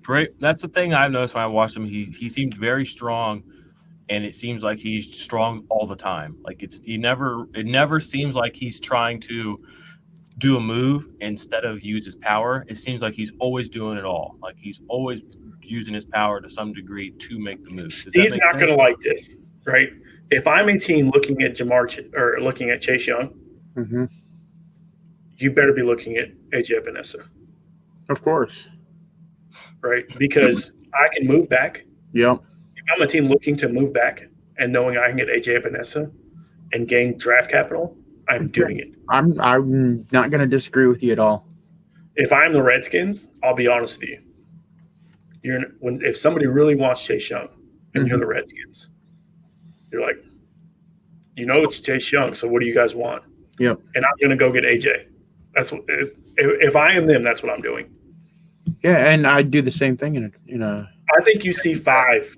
Great. That's the thing I've noticed when I watched him. He seemed very strong, and it seems like he's strong all the time. Like it never seems like he's trying to do a move instead of use his power. It seems like he's always doing it all. Like he's always using his power to some degree to make the move. Steve's not going to like this, right? If I'm a team looking at looking at Chase Young, you better be looking at AJ Epinesa. Of course. Right? Because I can move back. Yep. If I'm a team looking to move back and knowing I can get AJ Epinesa and gain draft capital, I'm doing it. I'm not going to disagree with you at all. If I'm the Redskins, I'll be honest with you. if somebody really wants Chase Young and you're the Redskins, you're like, it's Chase Young. So what do you guys want? Yep. And I'm going to go get AJ. That's what, if I am them, that's what I'm doing. Yeah, and I do the same thing in a. I think you see five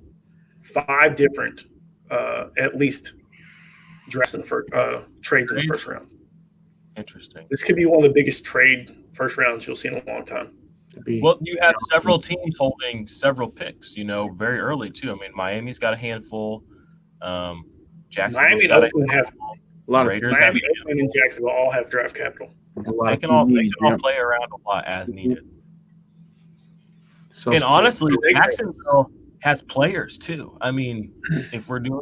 different, at least, drafts in the first trades in the first round. Interesting. This could be one of the biggest trade first rounds you'll see in a long time. Well, you have several teams holding several picks, very early too. I mean, Miami's got a handful. Jacksonville's got a lot of Raiders. Miami, Oakland, and Jacksonville all have draft capital. They can all play around a lot as needed. And honestly, Jacksonville has players too. I mean, if we're doing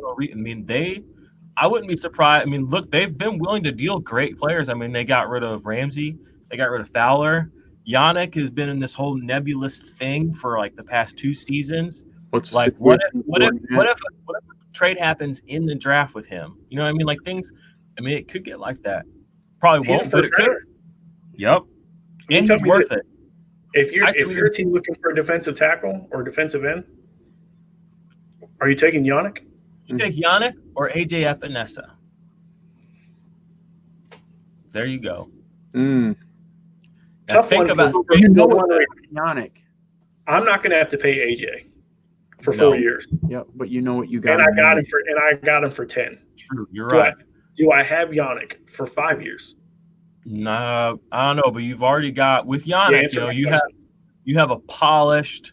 I wouldn't be surprised. I mean, look, they've been willing to deal great players. I mean, they got rid of Ramsey, they got rid of Fowler. Yannick has been in this whole nebulous thing for like the past 2 seasons. What if a trade happens in the draft with him? You know what I mean? Like things. I mean, it could get like that. Probably won't, but it could. Yep. And he's worth it. If you're a team looking for a defensive tackle or defensive end, are you taking Yannick? You take Yannick or AJ Epinesa. There you go. Tough think one about Yannick. I'm not going to have to pay AJ for 4 years. Yeah, but you know what you got. And I got him for 10. True, you're right. Do I have Yannick for 5 years? No, I don't know, but you've already got with Yannick. You have a polished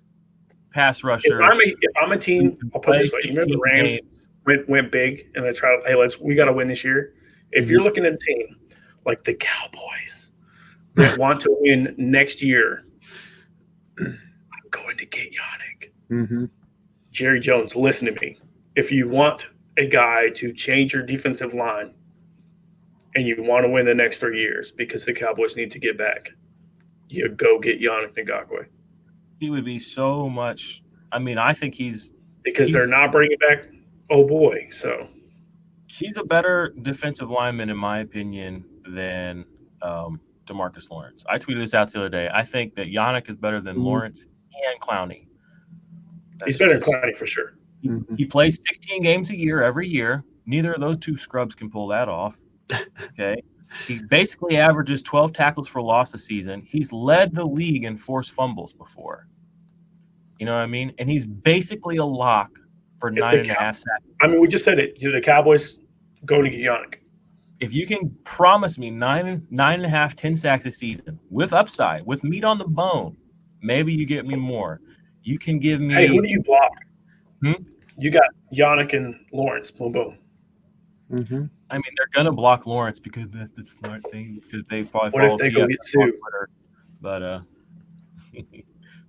pass rusher. If I'm a team, I'll put it this way. You remember the Rams went big and they tried. Hey, we got to win this year. If you're looking at a team like the Cowboys that want to win next year, I'm going to get Yannick. Jerry Jones, listen to me. If you want a guy to change your defensive line and you want to win the next 3 years because the Cowboys need to get back, you go get Yannick Ngakoue. He would be so much. I mean, I think because they're not bringing back. Oh boy, so he's a better defensive lineman in my opinion than DeMarcus Lawrence. I tweeted this out the other day. I think that Yannick is better than Lawrence and Clowney. He's better than Clowney for sure. He plays 16 games a year every year. Neither of those two scrubs can pull that off. Okay. He basically averages 12 tackles for loss a season. He's led the league in forced fumbles before. You know what I mean? And he's basically a lock for 9.5 sacks. I mean, we just said it. The Cowboys go to get Yannick. If you can promise me 9.5, 10 sacks a season with upside, with meat on the bone, maybe you get me more. You can give me. Hey, who do you block? You got Yannick and Lawrence. Boom, boom. I mean, they're gonna block Lawrence because that's the smart thing. Because they probably. What if they go get Sue? But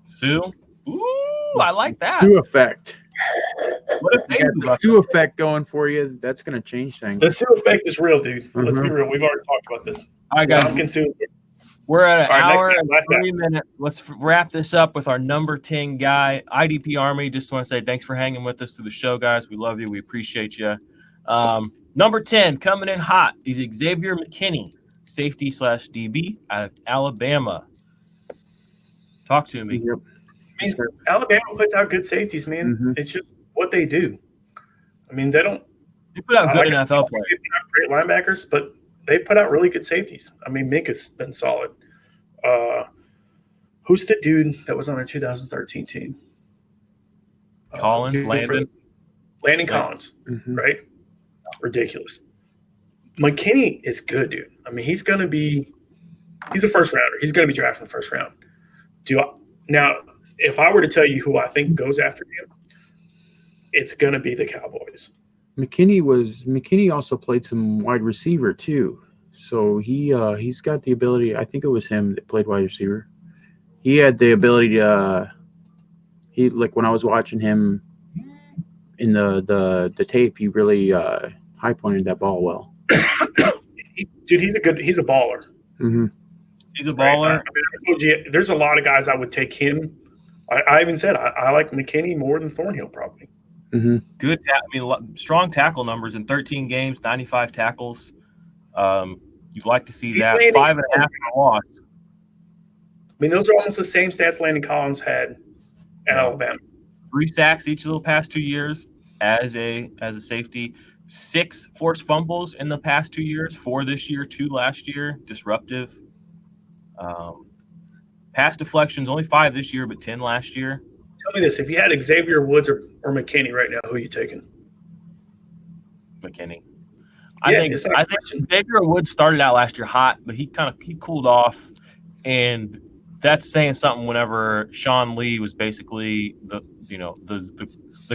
Sue, ooh, I like that. Sue effect. What if they got the Sue effect going for you? That's gonna change things. The Sue effect is real, dude. Let's be real. We've already talked about this. All right, guys. We're at an hour and 3 minutes. Let's wrap this up with our number 10 guy, IDP Army. Just want to say thanks for hanging with us through the show, guys. We love you. We appreciate you. Number 10, coming in hot, is Xavier McKinney, safety/DB out of Alabama. Talk to me. Yep. I mean, Alabama puts out good safeties, man. It's just what they do. I mean, they put out good NFL players. They put out great linebackers, but they've put out really good safeties. I mean, Minka's been solid. Who's the dude that was on our 2013 team? Landon Collins, right? Ridiculous. McKinney is good, dude. I mean, he's a first rounder. He's going to be drafted in the first round. Now, if I were to tell you who I think goes after him, it's going to be the Cowboys. McKinney also played some wide receiver too. So he's got the ability. I think it was him that played wide receiver. He had the ability to when I was watching him in the tape, he really high pointed that ball well. Dude, he's a baller. He's a baller. Right? I mean, I told you, there's a lot of guys I would take him. I even said I like McKinney more than Thornhill probably. Good. Strong tackle numbers in 13 games, 95 tackles. You'd like to see that. 5.5 loss. I mean, those are almost the same stats Landon Collins had at Yeah. Alabama. 3 sacks each of the past 2 years as a safety. 6 forced fumbles in the past 2 years. 4 this year, 2 last year. Disruptive. Pass deflections, only 5 this year, but 10 last year. Tell me this: if you had Xavier Woods or McKinney right now, who are you taking? McKinney. Yeah, I think it's not a question. Xavier Woods started out last year hot, but he cooled off, and that's saying something. Whenever Sean Lee was basically the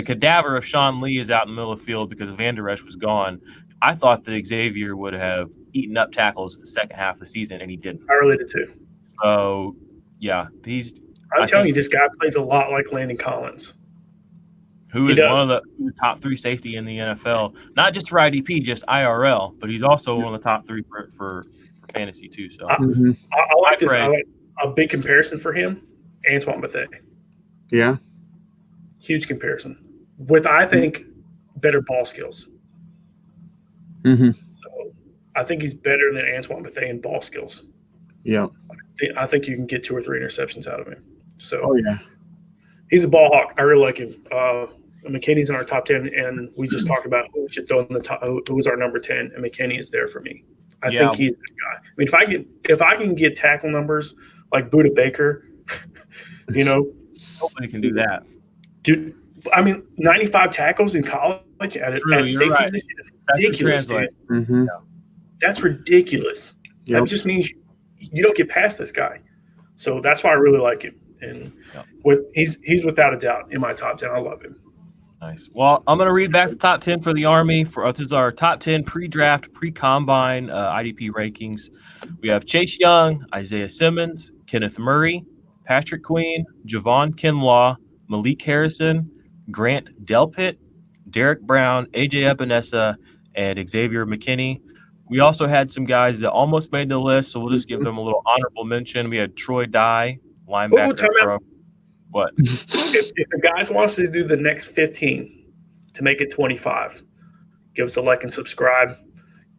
cadaver of Sean Lee is out in the middle of the field because Van Der Esch was gone. I thought that Xavier would have eaten up tackles the second half of the season, and he didn't. I really did too. So yeah, I'm telling you, this guy plays a lot like Landon Collins. Who He is does. one of the top 3 safety in the NFL, not just for IDP, just IRL, but he's also one of the top 3 for fantasy too. So I like this. pray. I like a big comparison for him, Antoine Bethea. Yeah. Huge comparison with, I think, better ball skills. Mm-hmm. So I think he's better than Antoine Bethea in ball skills. Yeah. I think you can get 2 or 3 interceptions out of him. So Oh yeah. he's a ball hawk. I really like him. McKinney's in our top 10, and we just talked about who we should throw in the top. Who was our number 10, and McKinney is there for me. I think he's the guy. I mean, if I can get tackle numbers like Budda Baker, Nobody can do that. Dude, I mean, 95 tackles in college at safety right. position is ridiculous, dude. Mm-hmm. That's ridiculous. Yep. That just means you don't get past this guy. So that's why I really like him. And he's without a doubt in my top 10. I love him. Nice. Well, I'm going to read back the top 10 for the Army. This is our top 10 pre-draft, pre-combine IDP rankings. We have Chase Young, Isaiah Simmons, Kenneth Murray, Patrick Queen, Javon Kinlaw, Malik Harrison, Grant Delpit, Derek Brown, AJ Epinesa, and Xavier McKinney. We also had some guys that almost made the list, so we'll just give them a little honorable mention. We had Troy Dye, linebacker from what? If the guys wants to do the next 15 to make it 25, give us a like and subscribe.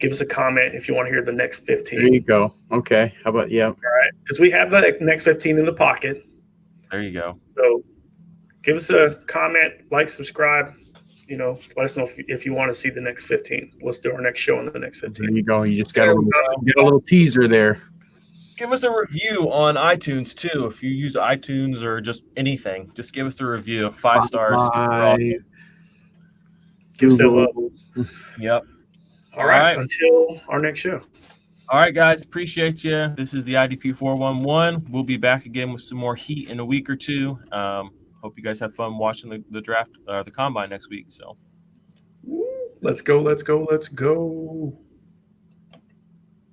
Give us a comment if you want to hear the next 15. There you go. Okay. How about All right, because we have the next 15 in the pocket. There you go. So give us a comment, like, subscribe. Let us know if you want to see the next 15. Let's do our next show on the next 15. There you go. You just got a little teaser there. Give us a review on iTunes too. If you use iTunes or just anything, just give us a review. 5 stars. Google. Yep. All right. Until our next show. All right, guys. Appreciate you. This is the IDP 411. We'll be back again with some more heat in a week or two. Hope you guys have fun watching the draft, the combine next week. So let's go.